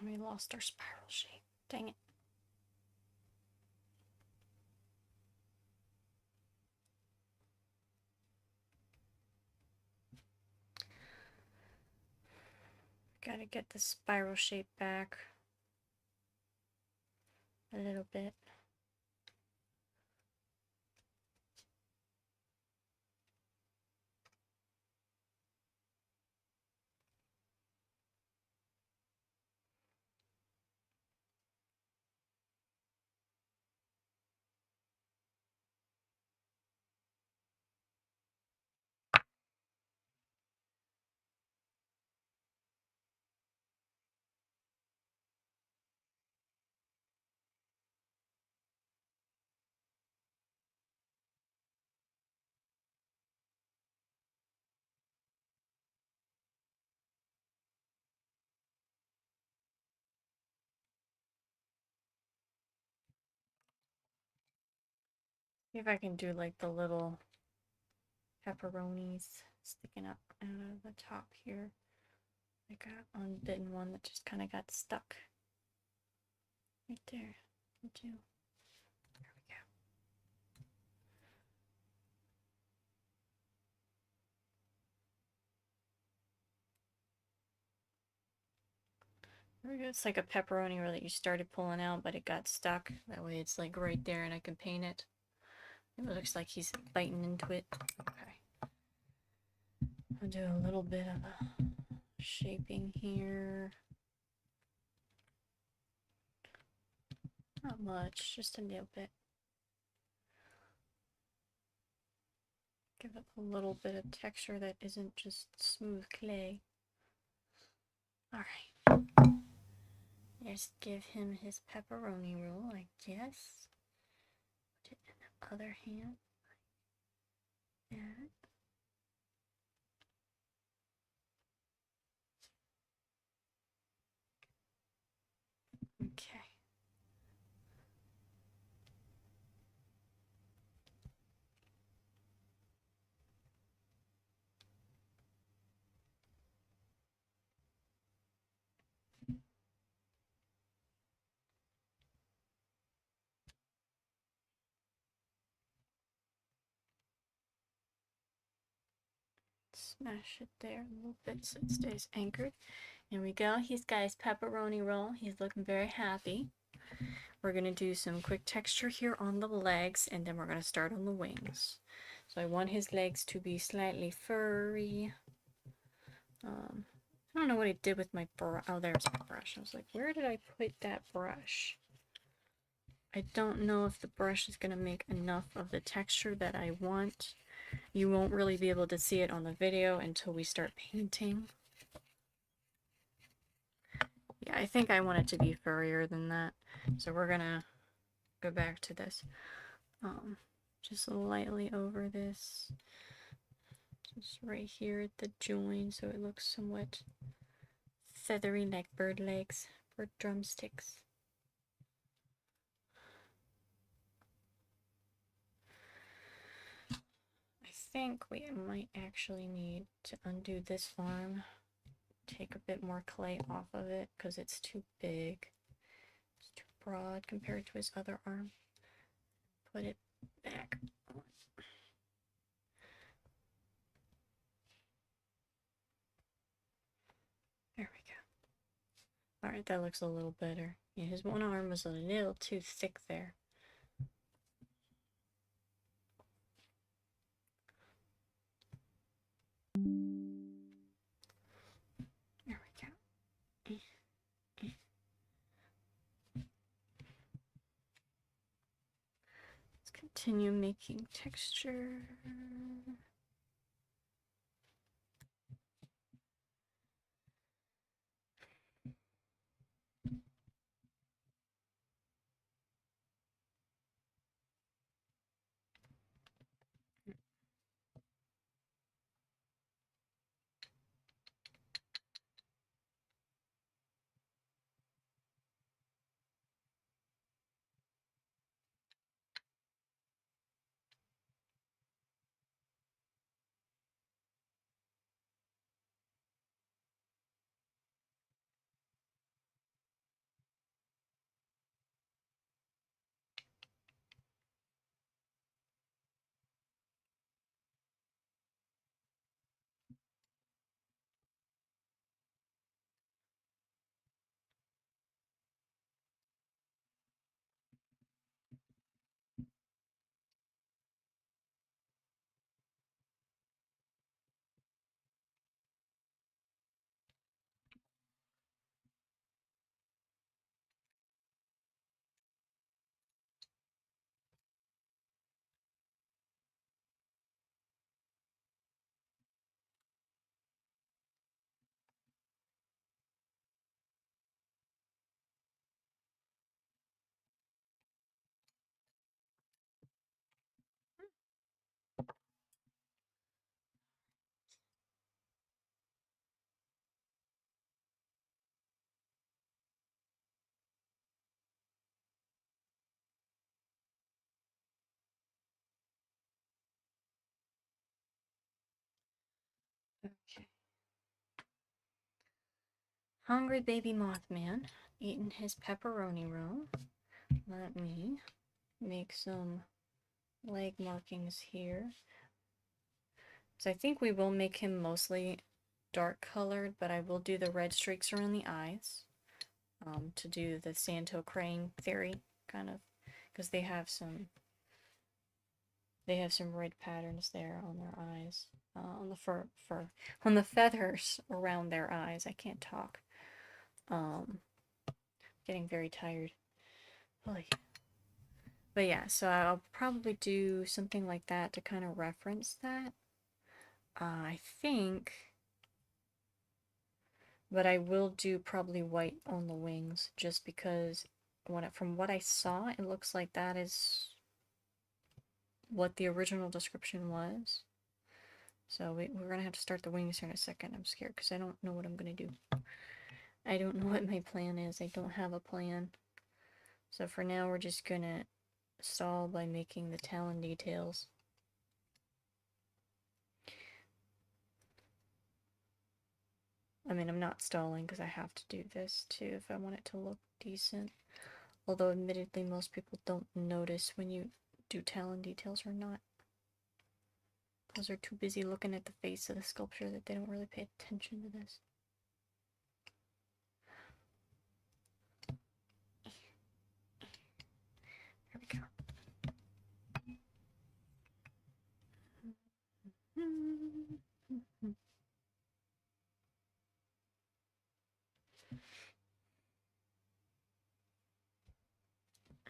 We lost our spiral shape. Dang it. Gotta get the spiral shape back a little bit. See if I can do like the little pepperonis sticking up out of the top here. I got unbitten one that just kind of got stuck right there. We'll do. There we go. There we go. It's like a pepperoni roll that you started pulling out, but it got stuck. That way it's like right there and I can paint it. It looks like he's biting into it. Okay. I'll do a little bit of a shaping here. Not much, just a little bit. Give it a little bit of texture that isn't just smooth clay. Alright. Just give him his pepperoni roll, I guess. Put it in the other hand. Like that. Okay. Smash it there a little bit so it stays anchored. Here we go. He's got his pepperoni roll. He's looking very happy. We're going to do some quick texture here on the legs, and then we're going to start on the wings. So I want his legs to be slightly furry. I don't know what I did with my brush. Oh, there's my brush. I was like, where did I put that brush? I don't know if the brush is going to make enough of the texture that I want. You won't really be able to see it on the video until we start painting. Yeah, I think I want it to be furrier than that. So we're gonna go back to this. Just lightly over this. Just right here at the joint so it looks somewhat feathery like bird legs, bird drumsticks. I think we might actually need to undo this arm. Take a bit more clay off of it because it's too big. It's too broad compared to his other arm. Put it back on. There we go. Alright, that looks a little better. Yeah, his one arm was a little too thick there. There we go. Let's continue making texture. Okay. Hungry baby Mothman eating his pepperoni roll. Let me make some leg markings here. So I think we will make him mostly dark colored, but I will do the red streaks around the eyes to do the Santo crane theory, kind of, because they have some red patterns there on their eyes. on the on the feathers around their eyes. I can't talk. Um, Getting very tired. Like, but yeah, so I'll probably do something like that to kind of reference that. I think, but I will do probably white on the wings just because from what I saw, it looks like that is what the original description was. So we're gonna have to start the wings here in a second. I'm scared because I don't know what I'm gonna do. I don't know what my plan is. I don't have a plan. So for now, we're just gonna stall by making the talon details. I mean, I'm not stalling because I have to do this too if I want it to look decent. Although admittedly, most people don't notice when you do talon details or not. Because they're too busy looking at the face of the sculpture that they don't really pay attention to this. There we go.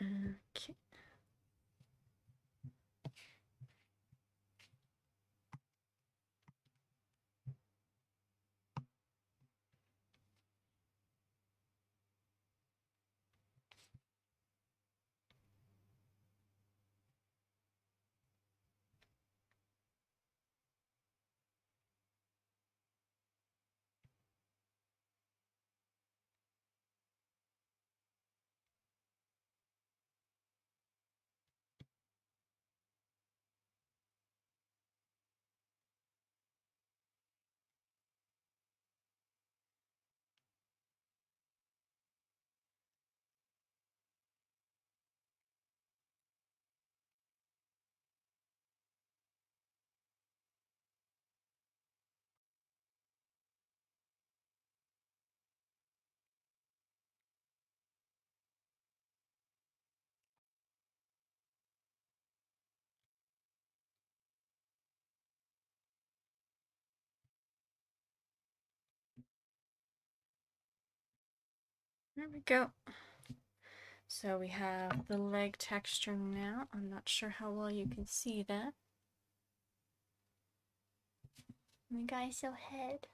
Okay. There we go. So we have the leg texture now. I'm not sure how well you can see that. My guy's so head.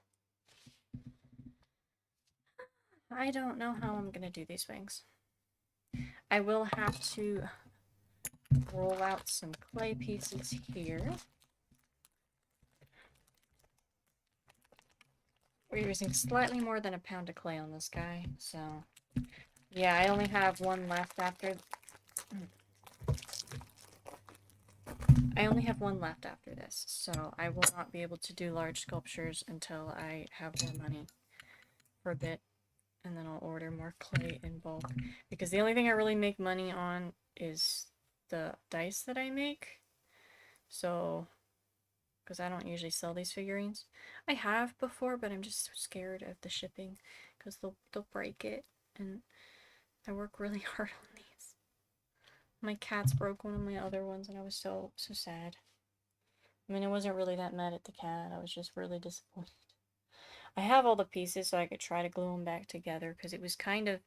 I don't know how I'm gonna do these wings. I will have to roll out some clay pieces here. We're using slightly more than a pound of clay on this guy, so yeah, I only have one left after. I only have one left after this, so I will not be able to do large sculptures until I have more money for a bit, and then I'll order more clay in bulk. Because the only thing I really make money on is the dice that I make. So, because I don't usually sell these figurines. I have before, but I'm just so scared of the shipping because they'll break it, and I work really hard on these. My cats broke one of my other ones, and I was so sad. I mean, I wasn't really that mad at the cat. I was just really disappointed. I have all the pieces so I could try to glue them back together because it was kind of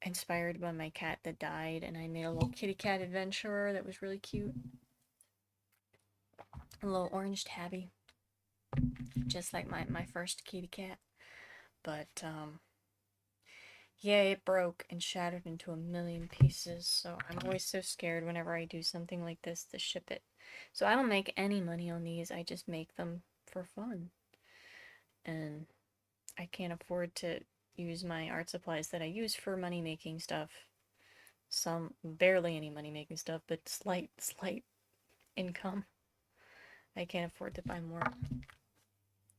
inspired by my cat that died, and I made a little kitty cat adventurer that was really cute. A little orange tabby. Just like my first kitty cat. But, yeah, it broke and shattered into a million pieces, so I'm always so scared whenever I do something like this to ship it. So I don't make any money on these, I just make them for fun. And I can't afford to use my art supplies that I use for money making stuff. Some, barely any money making stuff, but slight income. I can't afford to buy more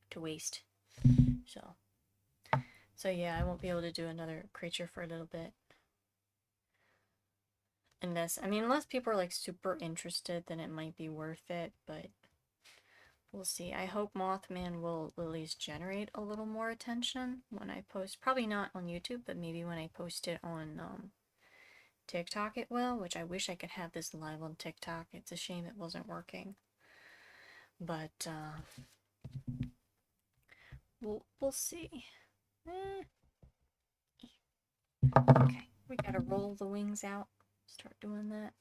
to waste. So yeah, I won't be able to do another creature for a little bit. Unless people are like super interested, then it might be worth it, but we'll see. I hope Mothman will at least generate a little more attention when I post. Probably not on YouTube, but maybe when I post it on TikTok it will, which I wish I could have this live on TikTok. It's a shame it wasn't working. But we'll see. Okay, we gotta roll the wings out. Start doing that.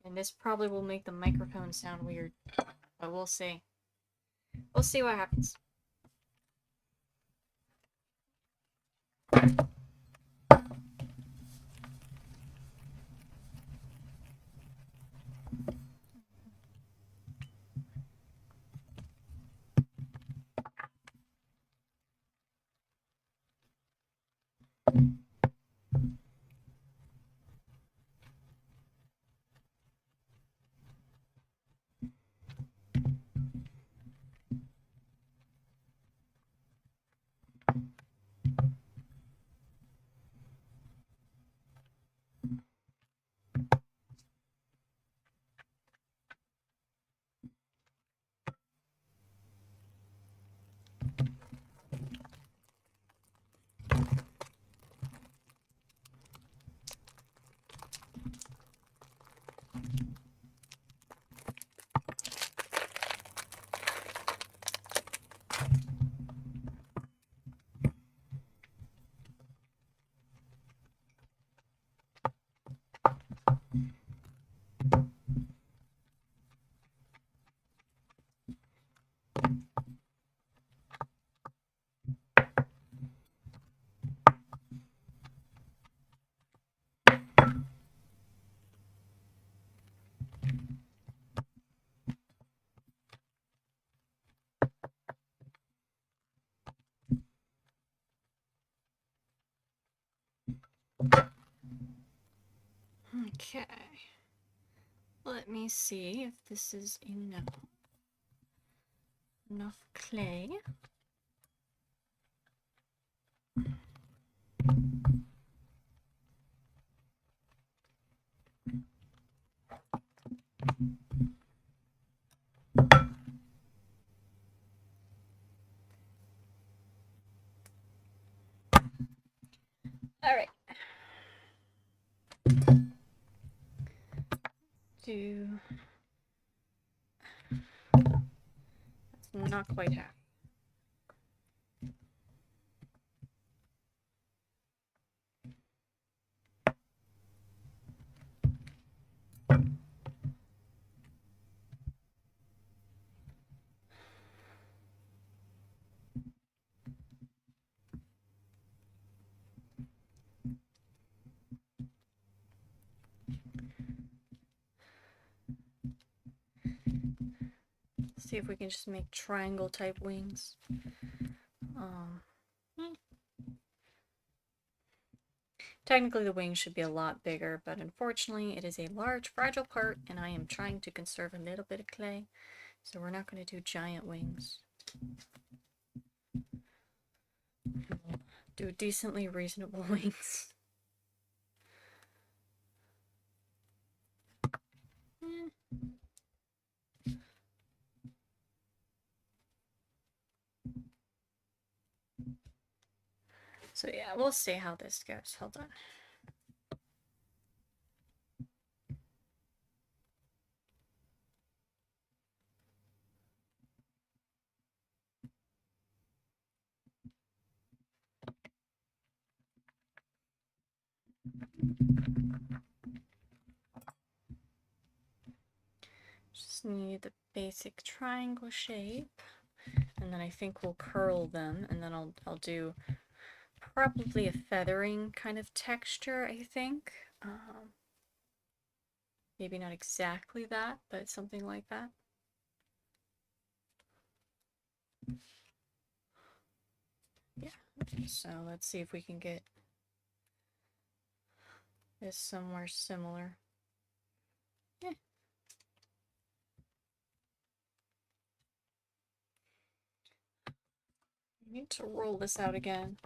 And this probably will make the microphone sound weird, but we'll see. We'll see what happens. Okay. Let me see if this is enough clay. All right. That's not quite half. See if we can just make triangle type wings. Technically the wings should be a lot bigger, but unfortunately it is a large fragile part and I am trying to conserve a little bit of clay, so we're not going to do giant wings. We'll do decently reasonable wings. So yeah, we'll see how this goes. Hold on. Just need the basic triangle shape, and then I think we'll curl them, and then I'll do probably a feathering kind of texture, I think. Maybe not exactly that, but something like that. Yeah, so let's see if we can get this somewhere similar. Yeah. I need to roll this out again.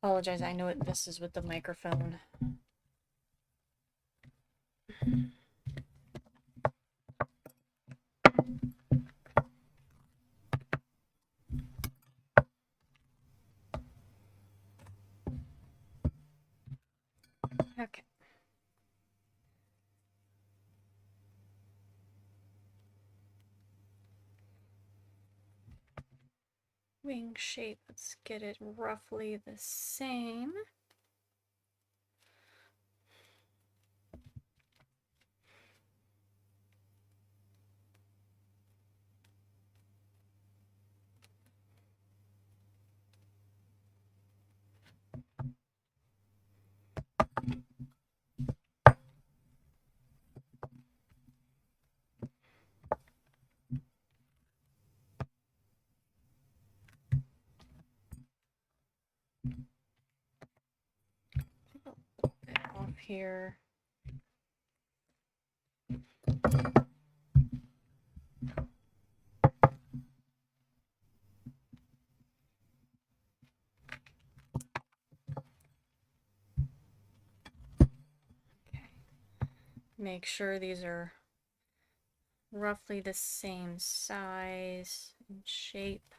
Apologize, I know it messes with the microphone. Okay. wing shape, let's get it roughly the same. Bit off here. Okay. Make sure these are roughly the same size and shape.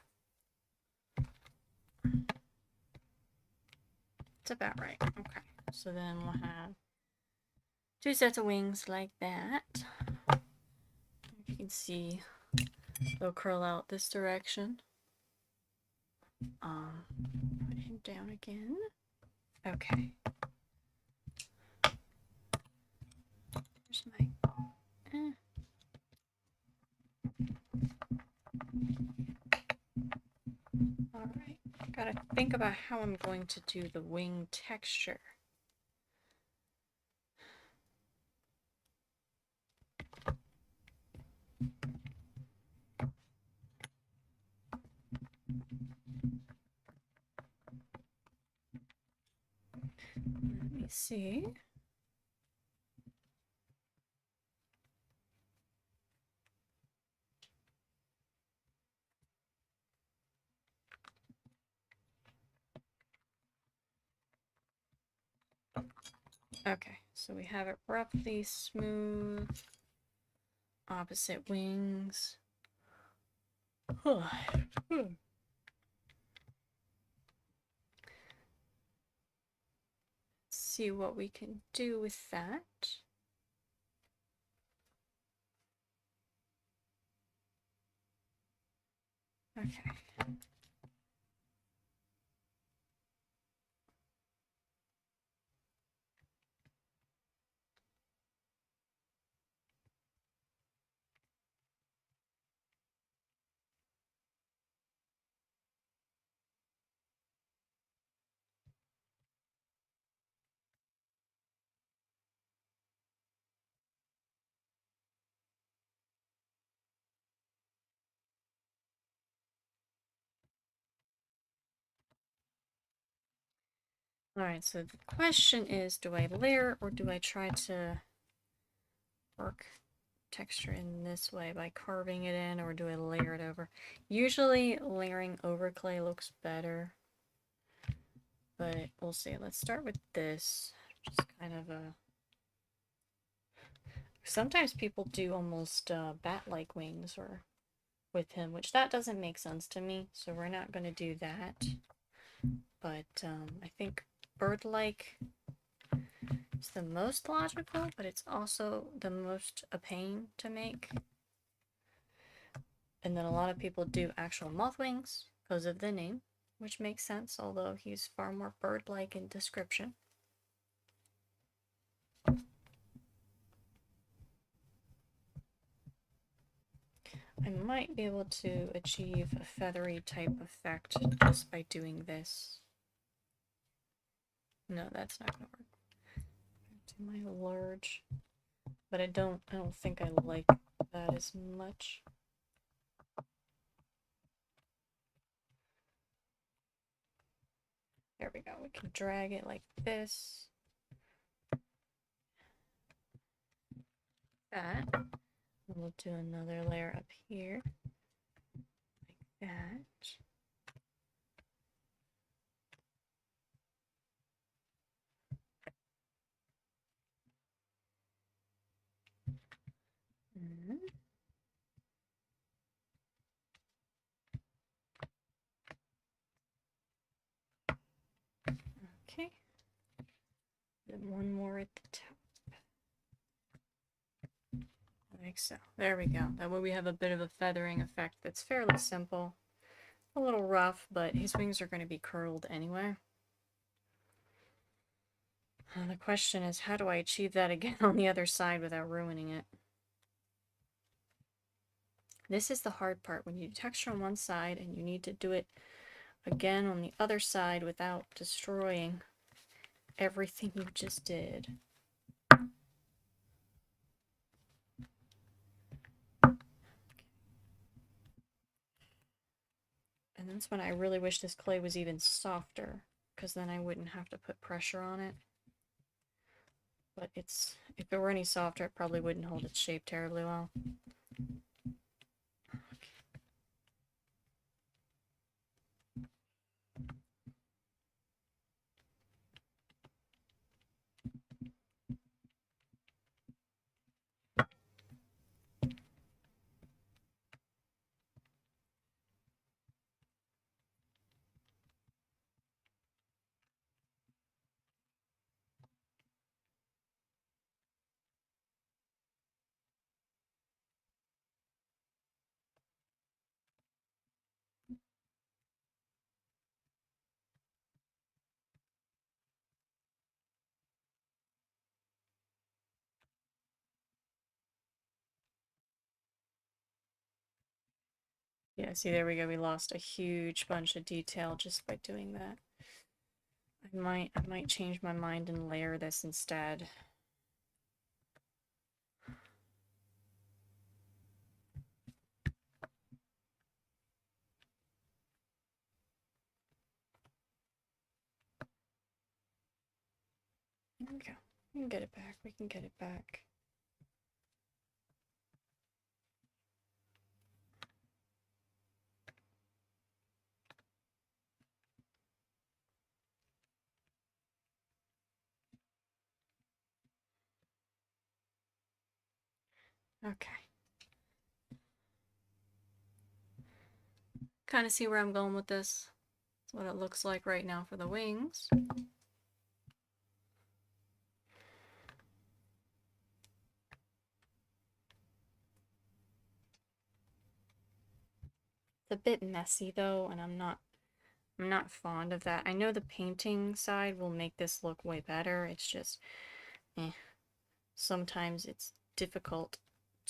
It's about right. Okay. So then we'll have 2 sets of wings like that. You can see they'll curl out this direction. Put him down again. Okay. Here's my. Alright. Gotta think about how I'm going to do the wing texture. Let me see. Okay, so we have it roughly smooth, opposite wings. See what we can do with that. Okay. Alright, so the question is, do I layer or do I try to work texture in this way by carving it in, or do I layer it over? Usually layering over clay looks better, but we'll see. Let's start with this. Just kind of a... Sometimes people do almost bat-like wings or with him, which that doesn't make sense to me, so we're not going to do that. But I think bird-like is the most logical, but it's also the most a pain to make. And then a lot of people do actual moth wings because of the name, which makes sense, although he's far more bird-like in description. I might be able to achieve a feathery type effect just by doing this. No, that's not gonna work. Do my large, but I don't think I like that as much. There we go. We can drag it like this. That. And we'll do another layer up here. Like that. Okay. Then one more at the top. Like so. There we go. That way we have a bit of a feathering effect that's fairly simple. a little rough, but his wings are going to be curled anyway. The question is, how do I achieve that again on the other side without ruining it? This is the hard part, when you do texture on one side and you need to do it again on the other side without destroying everything you just did. And that's when I really wish this clay was even softer, because then I wouldn't have to put pressure on it. But if it were any softer, it probably wouldn't hold its shape terribly well. Yeah, see, there we go. We lost a huge bunch of detail just by doing that. I might change my mind and layer this instead. Okay, we can get it back. We can get it back. Okay. Kind of see where I'm going with this. That's what it looks like right now for the wings. It's a bit messy though, and I'm not fond of that. I know the painting side will make this look way better. It's just, sometimes it's difficult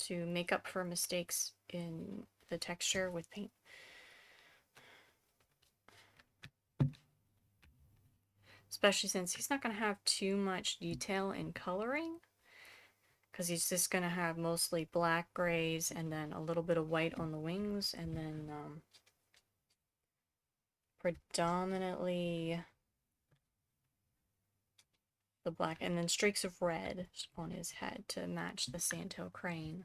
to make up for mistakes in the texture with paint. Especially since he's not going to have too much detail in coloring, because he's just going to have mostly black grays and then a little bit of white on the wings, and then predominantly the black, and then streaks of red on his head to match the Santo crane,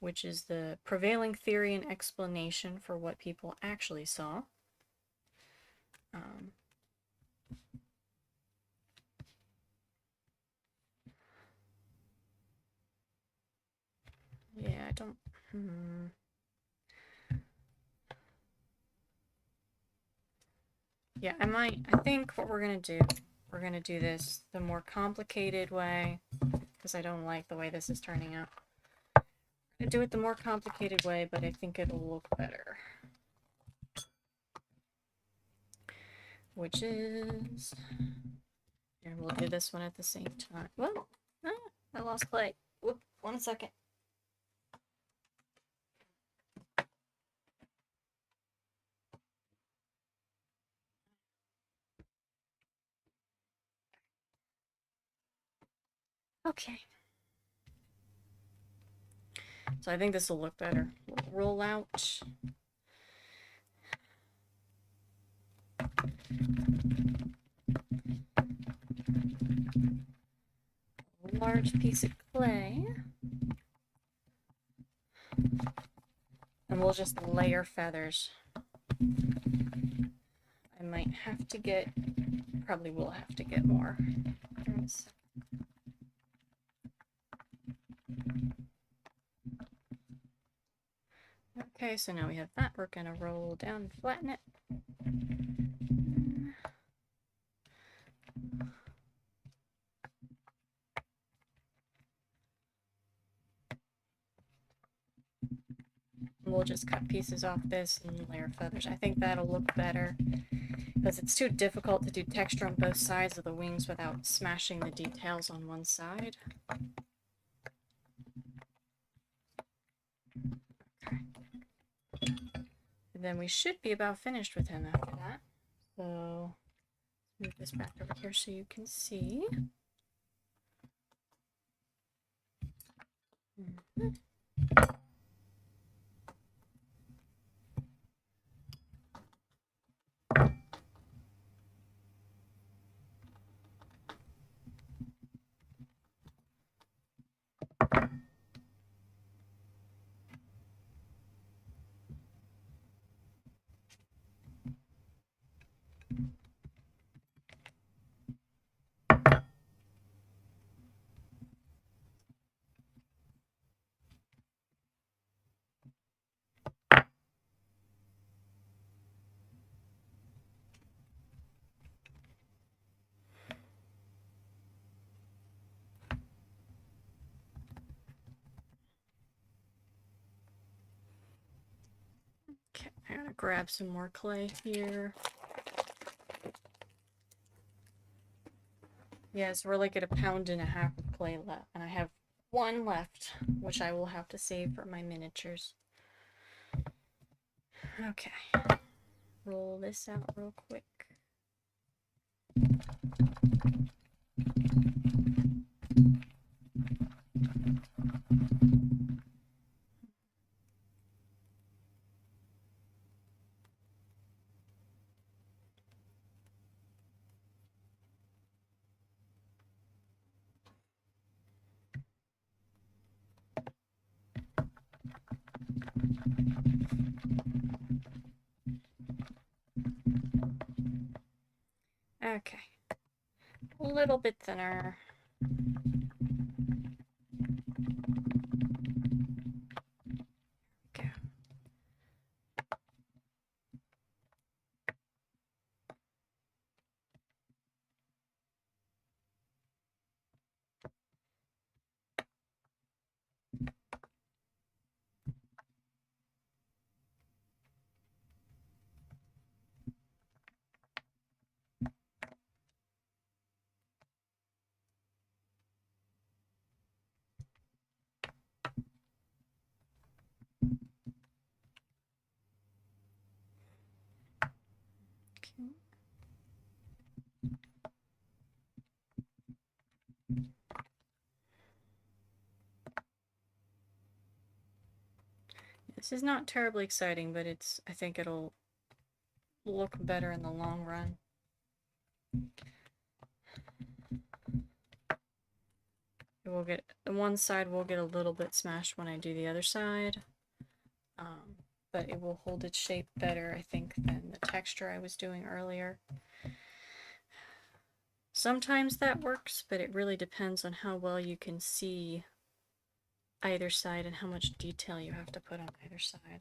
which is the prevailing theory and explanation for what people actually saw. Yeah, I don't... Yeah, I think what we're gonna do this the more complicated way, because I don't like the way this is turning out. I'm gonna do it the more complicated way, but I think it'll look better. Which is... Here, we'll do this one at the same time. Whoa! Ah, I lost clay. Whoop, 1 second. Okay. So I think this will look better. We'll roll out. A large piece of clay. And we'll just layer feathers. I might have to get, probably will have to get more. Okay, so now we have that. We're gonna roll down and flatten it. we'll just cut pieces off this and layer feathers. I think that'll look better, because it's too difficult to do texture on both sides of the wings without smashing the details on one side. Okay. And then we should be about finished with him after that. So move this back over here so you can see. Mm-hmm. Okay, I gotta grab some more clay here. Yeah, so we're like at 1.5 pounds of clay left, and I have one left, which I will have to save for my miniatures. Okay, roll this out real quick. Okay, a little bit thinner. Okay. Okay. This is not terribly exciting, but I think it'll look better in the long run. One side will get a little bit smashed when I do the other side, but it will hold its shape better, I think, than the texture I was doing earlier. Sometimes that works, but it really depends on how well you can see either side and how much detail you have to put on either side.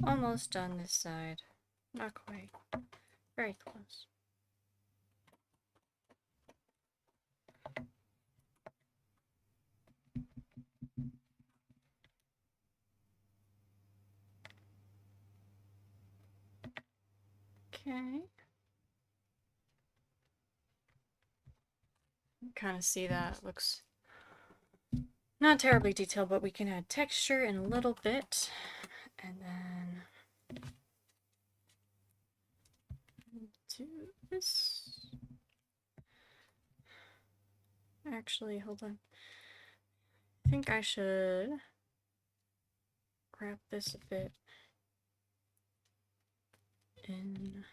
Almost done this side. Not quite. Very close. Okay. Kind of see that. It looks not terribly detailed, but we can add texture in a little bit. And then do this. Actually, hold on. I think I should wrap this a bit in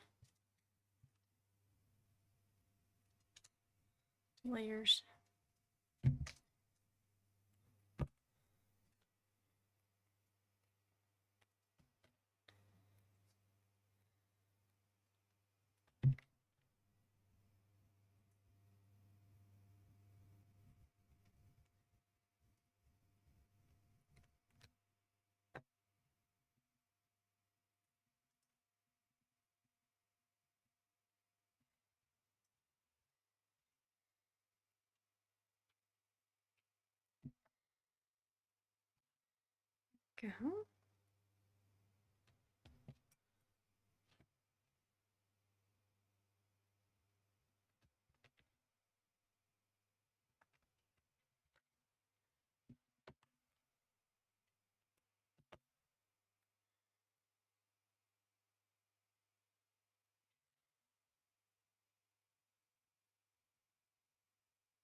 layers. Go.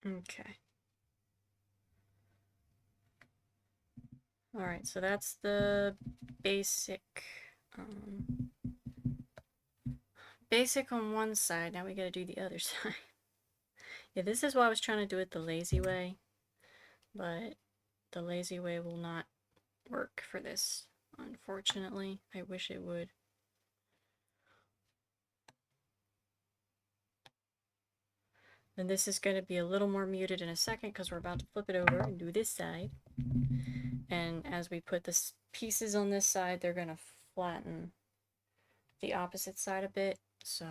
Okay. Alright, so that's the basic, basic on one side. Now we gotta do the other side. Yeah, this is why I was trying to do it the lazy way, but the lazy way will not work for this, unfortunately. I wish it would. And this is going to be a little more muted in a second because we're about to flip it over and do this side. And as we put the pieces on this side, they're going to flatten the opposite side a bit. So,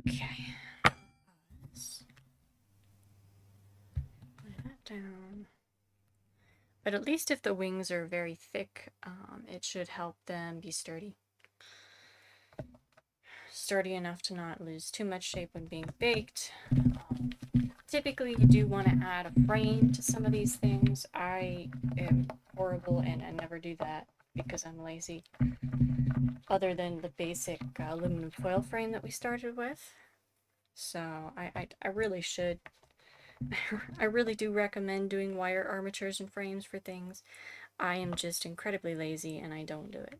okay. Lay that down. But at least if the wings are very thick, it should help them be sturdy. Sturdy enough to not lose too much shape when being baked. Typically, you do want to add a frame to some of these things. I am horrible and I never do that because I'm lazy. Other than the basic aluminum foil frame that we started with. So I really should. I really do recommend doing wire armatures and frames for things. I am just incredibly lazy and I don't do it.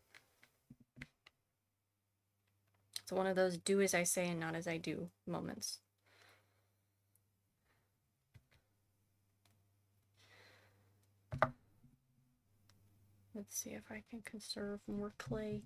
It's one of those do as I say and not as I do moments. Let's see if I can conserve more clay.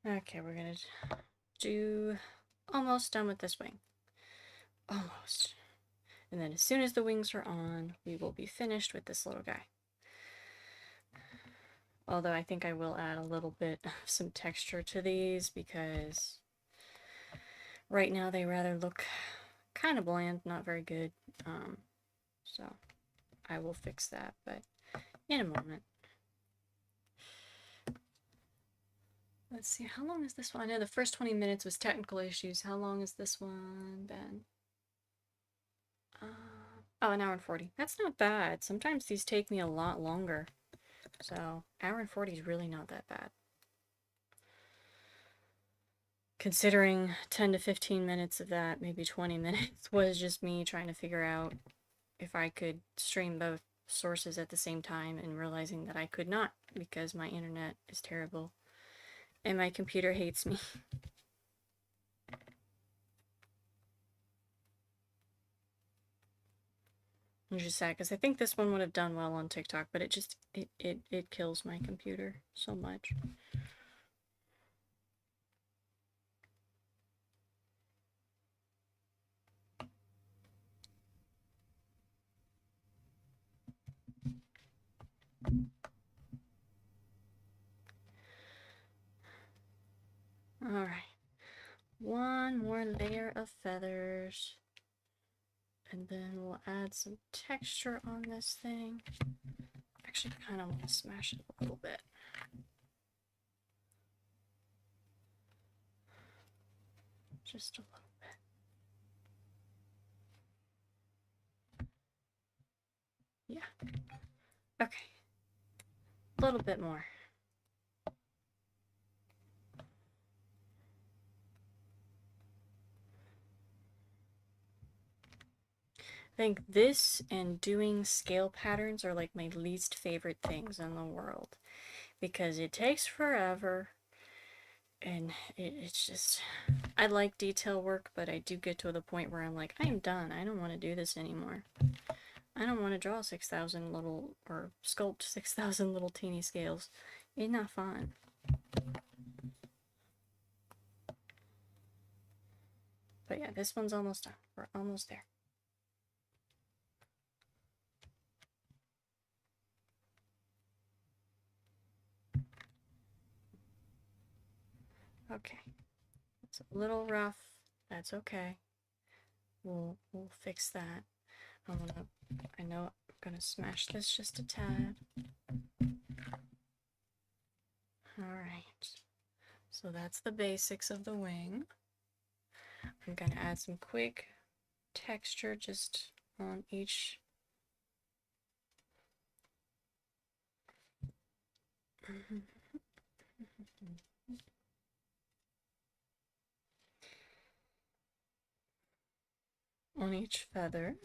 Okay, we're gonna do almost done with this wing. Almost. And then as soon as the wings are on, we will be finished with this little guy. Although I think I will add a little bit of some texture to these because right now they rather look kind of bland, not very good. So I will fix that, but in a moment. Let's see, how long is this one? I know the first 20 minutes was technical issues. How long has this one been? Oh, an hour and 40. That's not bad. Sometimes these take me a lot longer. So, hour and 40 is really not that bad. Considering 10 to 15 minutes of that, maybe 20 minutes, was just me trying to figure out if I could stream both sources at the same time and realizing that I could not because my internet is terrible and my computer hates me. Which is sad because I think this one would have done well on TikTok, but it kills my computer so much. Alright. One more layer of feathers. And then we'll add some texture on this thing. Actually, I kind of want to smash it a little bit. Just a little bit. Yeah. Okay. A little bit more. I think this and doing scale patterns are like my least favorite things in the world because it takes forever and it's just, I like detail work, but I do get to the point where I'm like, I'm done. I don't want to do this anymore. I don't want to draw 6,000 little, or sculpt 6,000 little teeny scales. It's not fun. But yeah, this one's almost done. We're almost there. Okay. It's a little rough. That's okay. We'll fix that. I know I'm gonna smash this just a tad. Alright. So that's the basics of the wing. I'm gonna add some quick texture just on each. On each feather.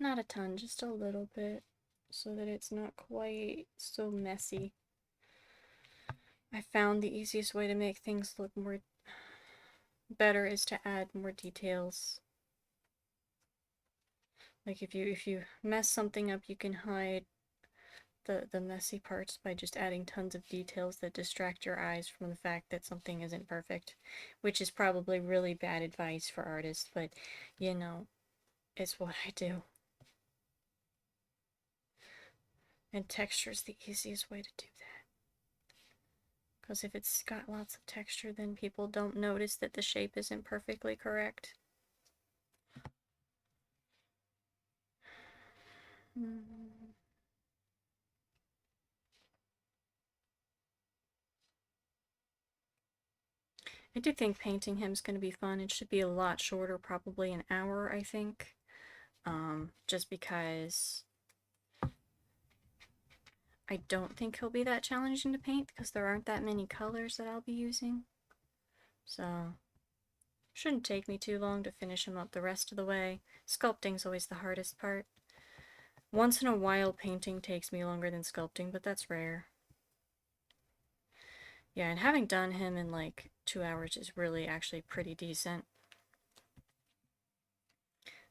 Not a ton, just a little bit, so that it's not quite so messy. I found the easiest way to make things look more better is to add more details. Like if you mess something up, you can hide the messy parts by just adding tons of details that distract your eyes from the fact that something isn't perfect, which is probably really bad advice for artists, but you know, it's what I do. And texture is the easiest way to do that. Because if it's got lots of texture, then people don't notice that the shape isn't perfectly correct. I do think painting him is going to be fun. It should be a lot shorter, probably an hour, I think. Just because I don't think he'll be that challenging to paint because there aren't that many colors that I'll be using. So, shouldn't take me too long to finish him up the rest of the way. Sculpting's always the hardest part. Once in a while, painting takes me longer than sculpting, but that's rare. Yeah, and having done him in like 2 hours is really actually pretty decent.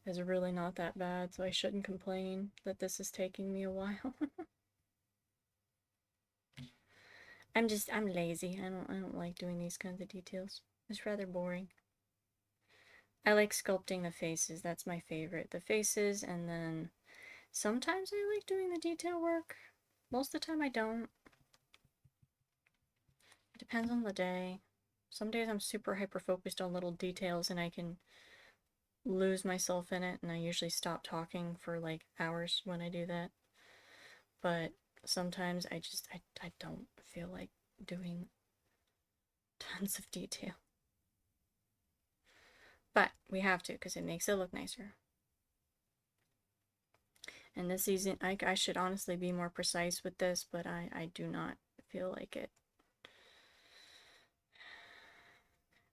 It's really not that bad, so I shouldn't complain that this is taking me a while. I'm lazy. I don't like doing these kinds of details. It's rather boring. I like sculpting the faces. That's my favorite. The faces, and then sometimes I like doing the detail work. Most of the time I don't. It depends on the day. Some days I'm super hyper focused on little details and I can lose myself in it, and I usually stop talking for like hours when I do that. But sometimes I don't feel like doing tons of detail. But we have to because it makes it look nicer. And this season, I should honestly be more precise with this, but I do not feel like it.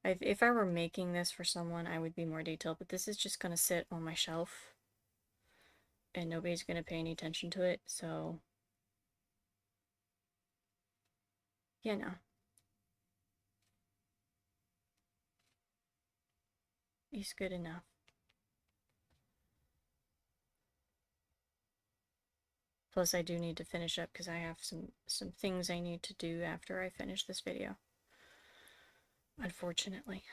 If I were making this for someone, I would be more detailed, but this is just going to sit on my shelf and nobody's going to pay any attention to it, so you know, it's good enough. Plus, I do need to finish up because I have some things I need to do after I finish this video, unfortunately.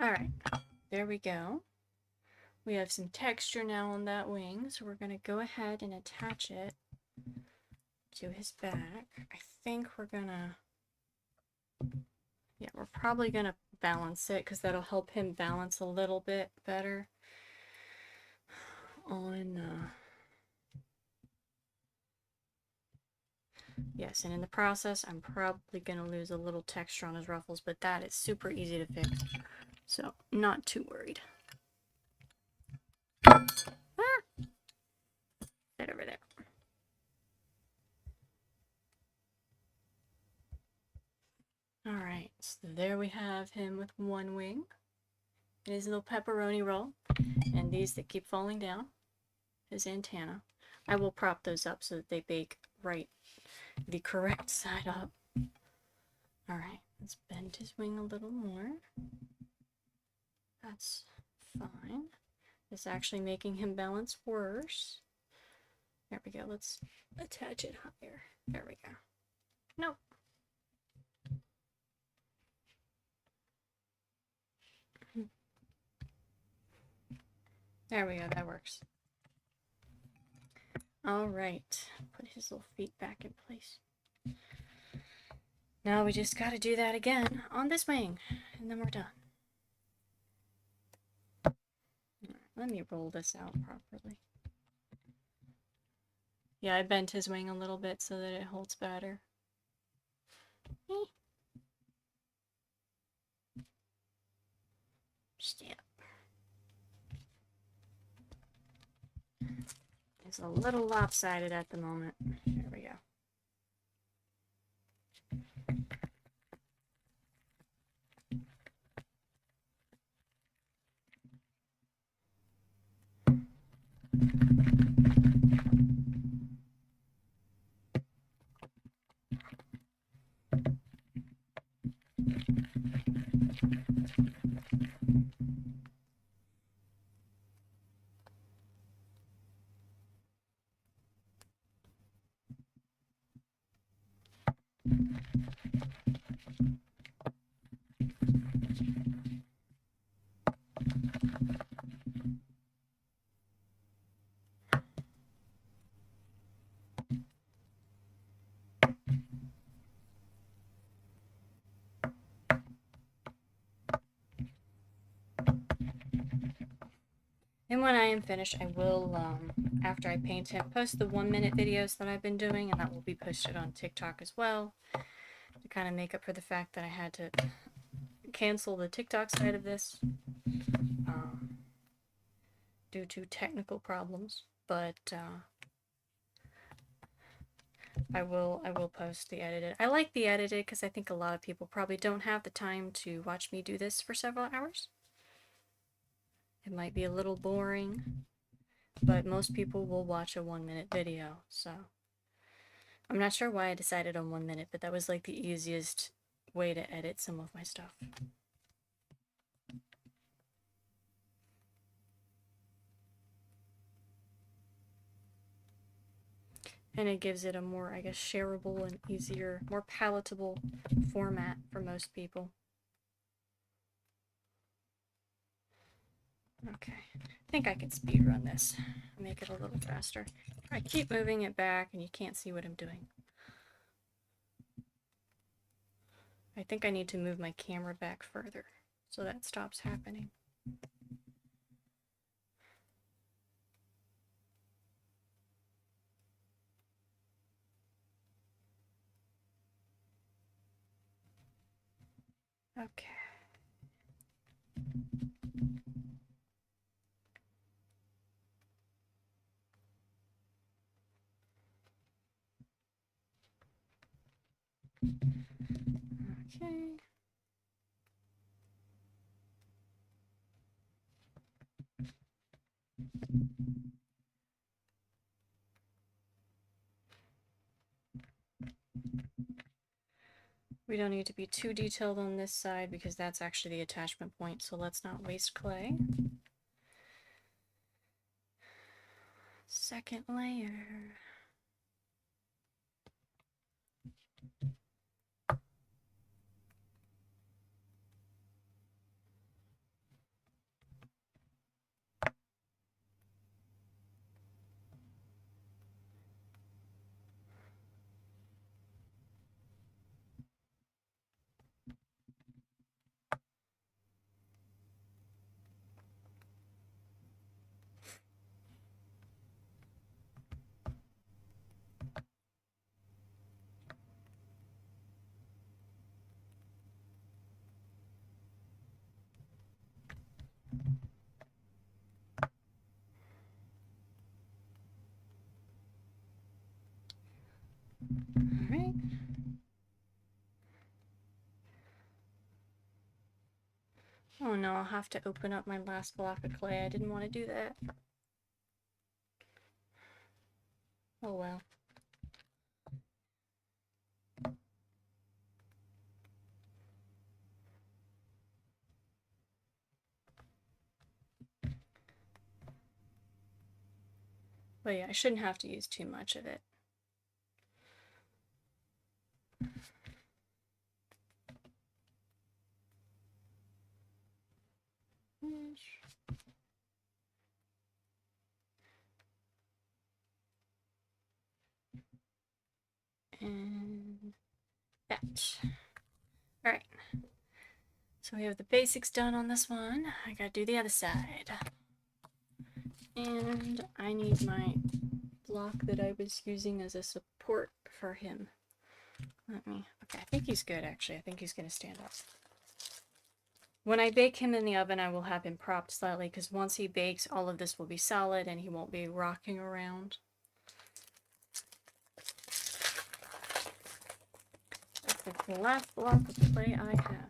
Alright, there we go. We have some texture now on that wing, so we're going to go ahead and attach it to his back. I think we're gonna, yeah, we're probably gonna balance it because that'll help him balance a little bit better on, yes, and in the process, I'm probably gonna lose a little texture on his ruffles, but that is super easy to fix, so not too worried. Ah! Right over there. Alright, so there we have him with one wing. And his little pepperoni roll. And these that keep falling down, his antenna. I will prop those up so that they bake right the correct side up. Alright, let's bend his wing a little more. That's fine. It's actually making him balance worse. There we go. Let's attach it higher. There we go. Nope. There we go. That works. Alright. Put his little feet back in place. Now we just gotta do that again on this wing, and then we're done. Let me roll this out properly. Yeah, I bent his wing a little bit so that it holds better. Step. It's a little lopsided at the moment. There we go. And when I am finished, I will, after I paint him, post the 1-minute videos that I've been doing, and that will be posted on TikTok as well, to kind of make up for the fact that I had to cancel the TikTok side of this, due to technical problems, but, I will post the edited. I like the edited because I think a lot of people probably don't have the time to watch me do this for several hours. It might be a little boring, but most people will watch a 1-minute video, so I'm not sure why I decided on 1 minute, but that was like the easiest way to edit some of my stuff. And it gives it a more, I guess, shareable and easier, more palatable format for most people. Okay, I think I can speed run this, make it a little faster. I keep moving it back and you can't see what I'm doing. I think I need to move my camera back further so that stops happening. Okay. Okay. We don't need to be too detailed on this side because that's actually the attachment point, so let's not waste clay. Second layer. Alright. Oh no, I'll have to open up my last block of clay. I didn't want to do that. Oh well. But yeah, I shouldn't have to use too much of it. And that. Alright. So we have the basics done on this one. I gotta do the other side. And I need my block that I was using as a support for him. Okay, I think he's good actually. I think he's gonna stand up. When I bake him in the oven, I will have him propped slightly because once he bakes, all of this will be solid and he won't be rocking around. That's the last block of clay I have.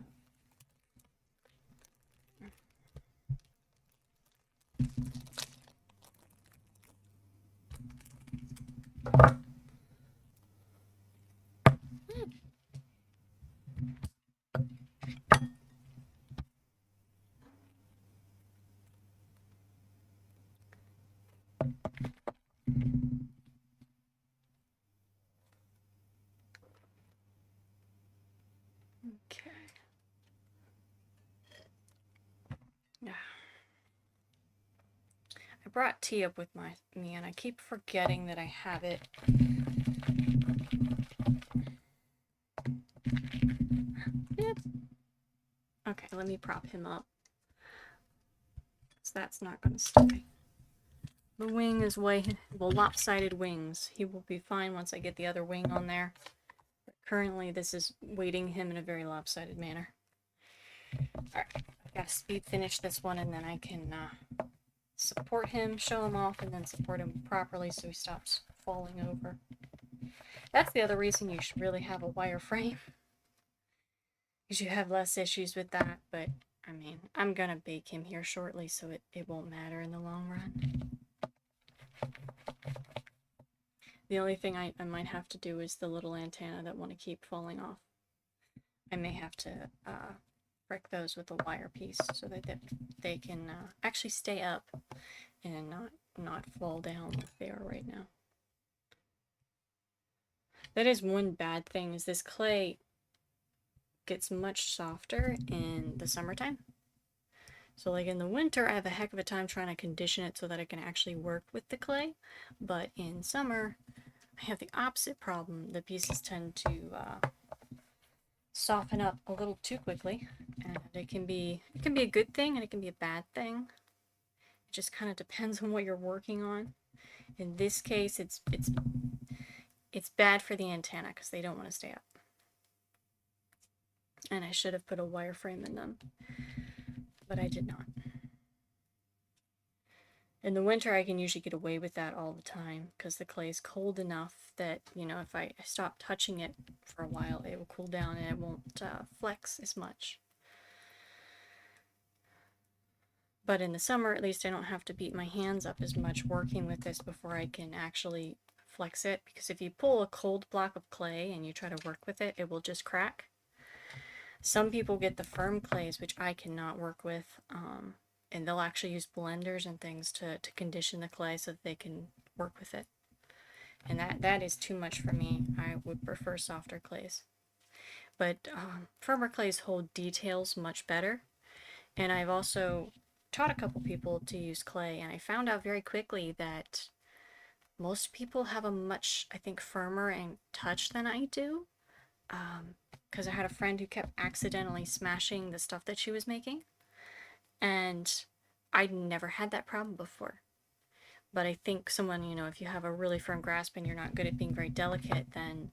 Okay. Yeah. I brought tea up with me and I keep forgetting that I have it. Yep. Okay, let me prop him up. So that's not going to stay. The wing is lopsided wings. He will be fine once I get the other wing on there. But currently, this is weighting him in a very lopsided manner. Alright, I've got to speed finish this one and then I can support him, show him off, and then support him properly so he stops falling over. That's the other reason you should really have a wire frame. Because you have less issues with that, but I mean, I'm gonna bake him here shortly, so it won't matter in the long run. The only thing I might have to do is the little antenna that want to keep falling off. I may have to brick those with a wire piece so that they can actually stay up and not fall down like they are right now. That is one bad thing, is this clay gets much softer in the summertime. So like in the winter, I have a heck of a time trying to condition it so that I can actually work with the clay. But in summer, I have the opposite problem. The pieces tend to soften up a little too quickly, and it can be a good thing and it can be a bad thing. It just kind of depends on what you're working on. In this case, it's bad for the antenna because they don't want to stay up. And I should have put a wireframe in them, but I did not. In the winter, I can usually get away with that all the time because the clay is cold enough that, you know, if I stop touching it for a while, it will cool down and it won't flex as much. But in the summer, at least I don't have to beat my hands up as much working with this before I can actually flex it, because if you pull a cold block of clay and you try to work with it, it will just crack. Some people get the firm clays, which I cannot work with, and they'll actually use blenders and things to condition the clay so that they can work with it. And that is too much for me. I would prefer softer clays. But firmer clays hold details much better. And I've also taught a couple people to use clay, and I found out very quickly that most people have a much, I think, firmer and touch than I do. Because I had a friend who kept accidentally smashing the stuff that she was making, and I'd never had that problem before. But I think someone, you know, if you have a really firm grasp and you're not good at being very delicate, then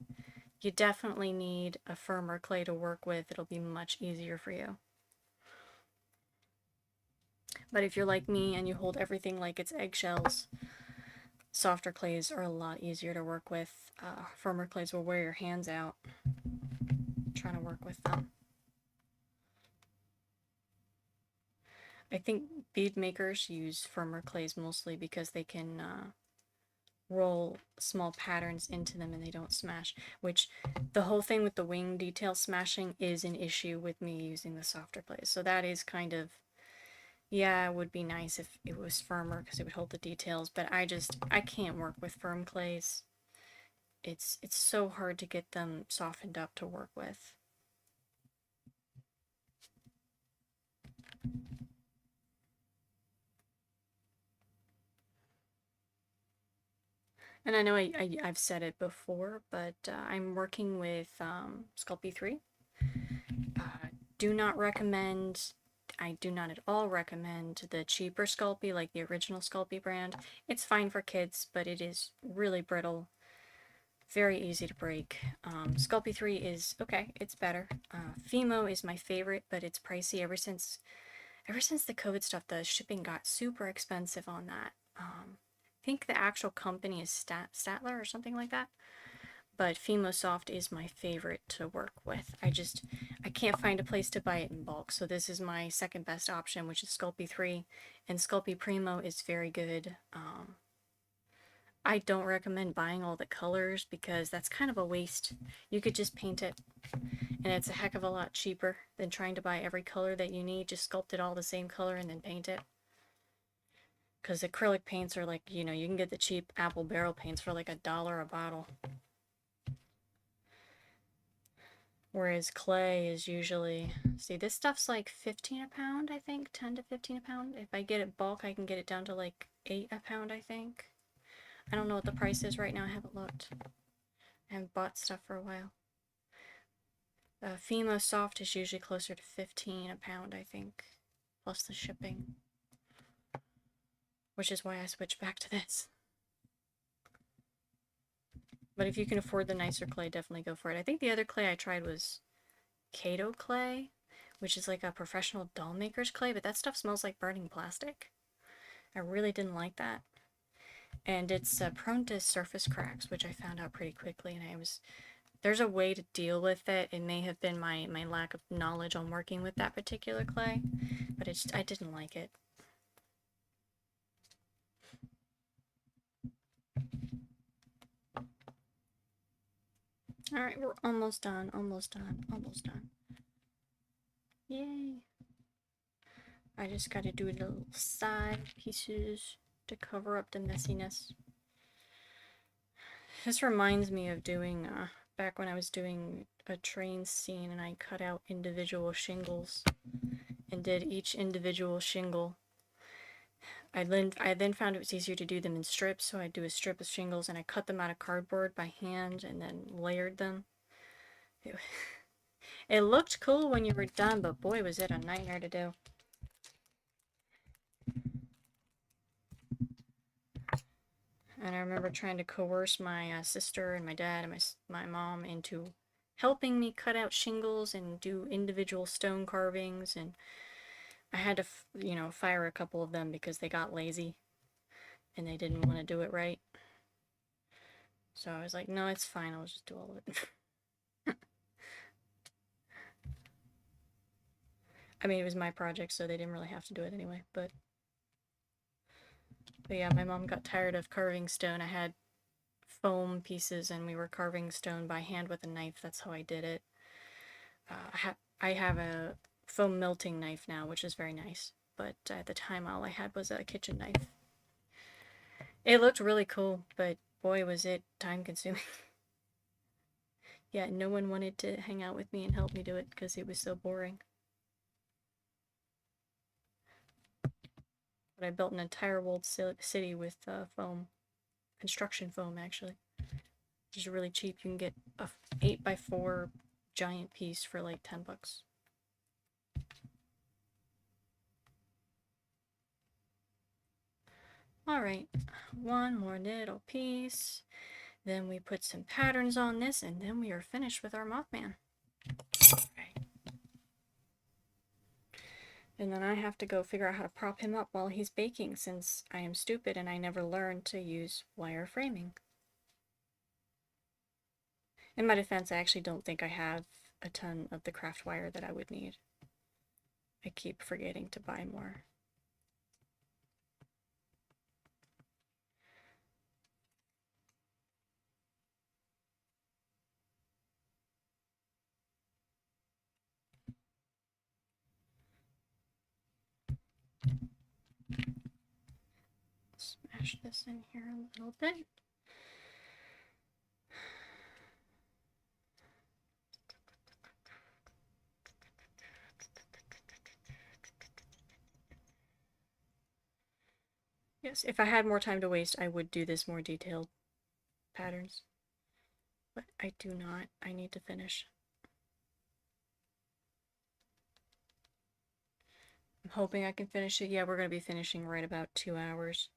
you definitely need a firmer clay to work with. It'll be much easier for you. But if you're like me and you hold everything like it's eggshells, softer clays are a lot easier to work with. Firmer clays will wear your hands out trying to work with them. I think bead makers use firmer clays mostly because they can roll small patterns into them and they don't smash, which the whole thing with the wing detail smashing is an issue with me using the softer clays. So that is kind of, yeah, it would be nice if it was firmer because it would hold the details, but I can't work with firm clays. It's so hard to get them softened up to work with. And I know I've said it before, but I'm working with Sculpting 3. Do not recommend, I do not at all recommend the cheaper Sculpey, like the original Sculpey brand. It's fine for kids, but it is really brittle, very easy to break. Sculpey 3 is okay, it's better. Fimo is my favorite, but it's pricey ever since the COVID stuff. The shipping got super expensive on that. I think the actual company is Statler or something like that. But Fimo Soft is my favorite to work with. I can't find a place to buy it in bulk, so this is my second best option, which is Sculpey 3, and Sculpey Primo is very good. I don't recommend buying all the colors because that's kind of a waste. You could just paint it, and it's a heck of a lot cheaper than trying to buy every color that you need. Just sculpt it all the same color and then paint it. Because acrylic paints are like, you know, you can get the cheap apple barrel paints for like $1 a bottle. Whereas clay is usually, see, this stuff's like 15 a pound, I think, 10 to 15 a pound. If I get it bulk, I can get it down to like 8 a pound, I think. I don't know what the price is right now, I haven't looked. I haven't bought stuff for a while. Fimo Soft is usually closer to 15 a pound, I think, plus the shipping. Which is why I switched back to this. But if you can afford the nicer clay, definitely go for it. I think the other clay I tried was Kato clay, which is like a professional doll maker's clay, but that stuff smells like burning plastic. I really didn't like that. And it's prone to surface cracks, which I found out pretty quickly, and there's a way to deal with it. It may have been my lack of knowledge on working with that particular clay, but I didn't like it. Alright, we're almost done, almost done, almost done. Yay. I just gotta do little side pieces to cover up the messiness. This reminds me of doing, back when I was doing a train scene and I cut out individual shingles and did each individual shingle. I then found it was easier to do them in strips, so I'd do a strip of shingles and I cut them out of cardboard by hand and then layered them. It looked cool when you were done, but boy was it a nightmare to do. And I remember trying to coerce my sister and my dad and my mom into helping me cut out shingles and do individual stone carvings, and I had to, you know, fire a couple of them because they got lazy and they didn't want to do it right. So I was like, no, it's fine, I'll just do all of it. I mean, it was my project, so they didn't really have to do it anyway, but yeah, my mom got tired of carving stone. I had foam pieces and we were carving stone by hand with a knife. That's how I did it. I have a foam melting knife now, which is very nice, but at the time all I had was a kitchen knife. It looked really cool, but boy was it time consuming. Yeah, no one wanted to hang out with me and help me do it because it was so boring. But I built an entire walled city with foam. Construction foam, actually. Which is really cheap. You can get a 8x4 giant piece for like 10 bucks. Alright, one more little piece. Then we put some patterns on this, and then we are finished with our Mothman. Right. And then I have to go figure out how to prop him up while he's baking, since I am stupid and I never learned to use wire framing. In my defense, I actually don't think I have a ton of the craft wire that I would need. I keep forgetting to buy more. Smash this in here a little bit. Yes, if I had more time to waste, I would do this more detailed patterns. But I do not. I need to finish. I'm hoping I can finish it. Yeah, we're going to be finishing right about 2 hours,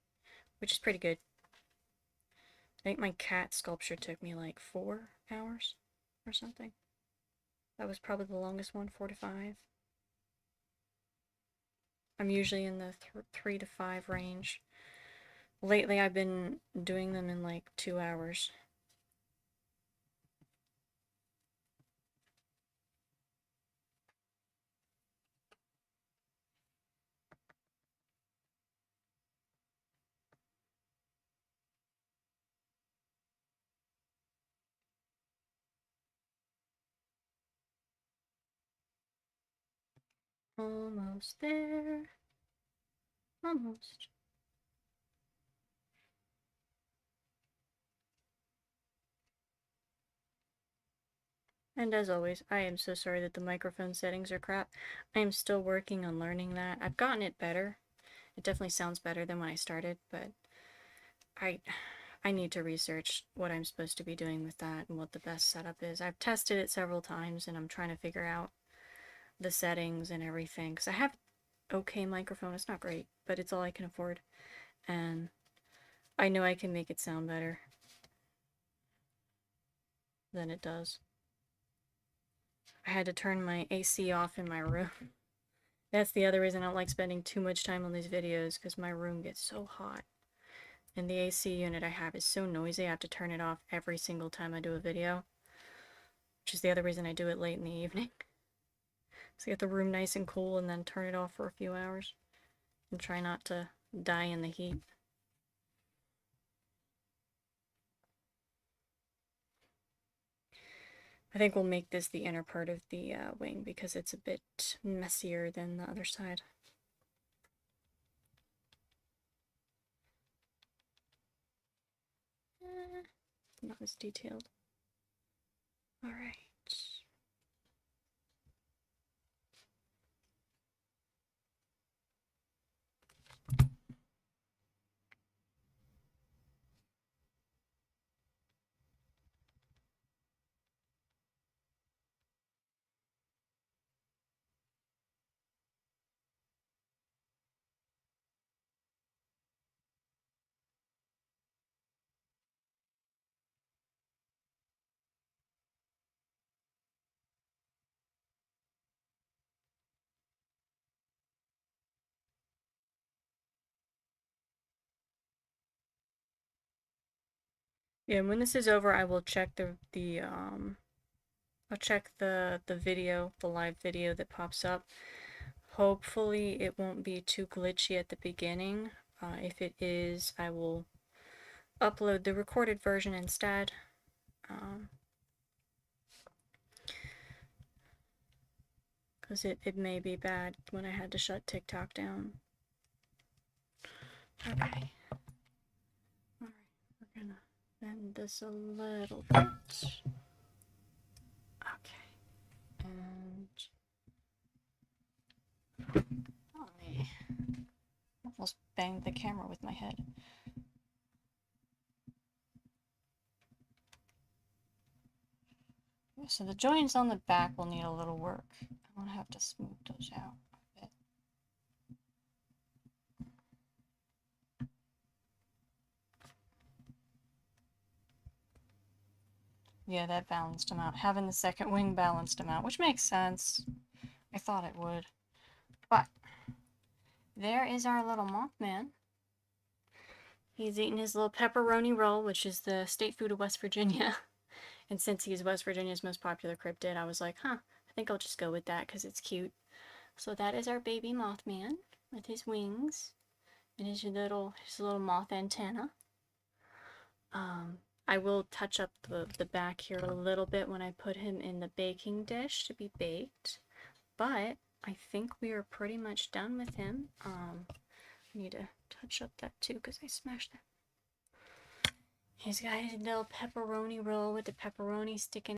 which is pretty good. I think my cat sculpture took me like 4 hours or something. That was probably the longest one, 4 to 5. I'm usually in the 3 to 5 range. Lately, I've been doing them in like 2 hours. Almost there. Almost. And as always, I am so sorry that the microphone settings are crap. I am still working on learning that. I've gotten it better. It definitely sounds better than when I started, but I need to research what I'm supposed to be doing with that and what the best setup is. I've tested it several times and I'm trying to figure out the settings and everything, because I have okay microphone. It's not great, but it's all I can afford, and I know I can make it sound better than it does. I had to turn my AC off in my room. That's the other reason I don't like spending too much time on these videos, because my room gets so hot. And the AC unit I have is so noisy, I have to turn it off every single time I do a video. Which is the other reason I do it late in the evening. So get the room nice and cool and then turn it off for a few hours. And try not to die in the heat. I think we'll make this the inner part of the wing because it's a bit messier than the other side. Not as detailed. All right. Yeah, when this is over, I will check I'll check the video, the live video that pops up. Hopefully it won't be too glitchy at the beginning. If it is, I will upload the recorded version instead. Because it may be bad when I had to shut TikTok down. Okay. Alright, we're gonna bend this a little bit. Okay. And I almost banged the camera with my head. So the joints on the back will need a little work. I'm gonna have to smooth those out a bit. Yeah, that balanced them out. Having the second wing balanced them out, which makes sense. I thought it would. But there is our little Mothman. He's eating his little pepperoni roll, which is the state food of West Virginia. And since he's West Virginia's most popular cryptid, I was like, I think I'll just go with that because it's cute. So that is our baby Mothman with his wings and his little moth antenna. I will touch up the back here a little bit when I put him in the baking dish to be baked. But I think we are pretty much done with him. I need to touch up that too because I smashed that. He's got his little pepperoni roll with the pepperoni sticking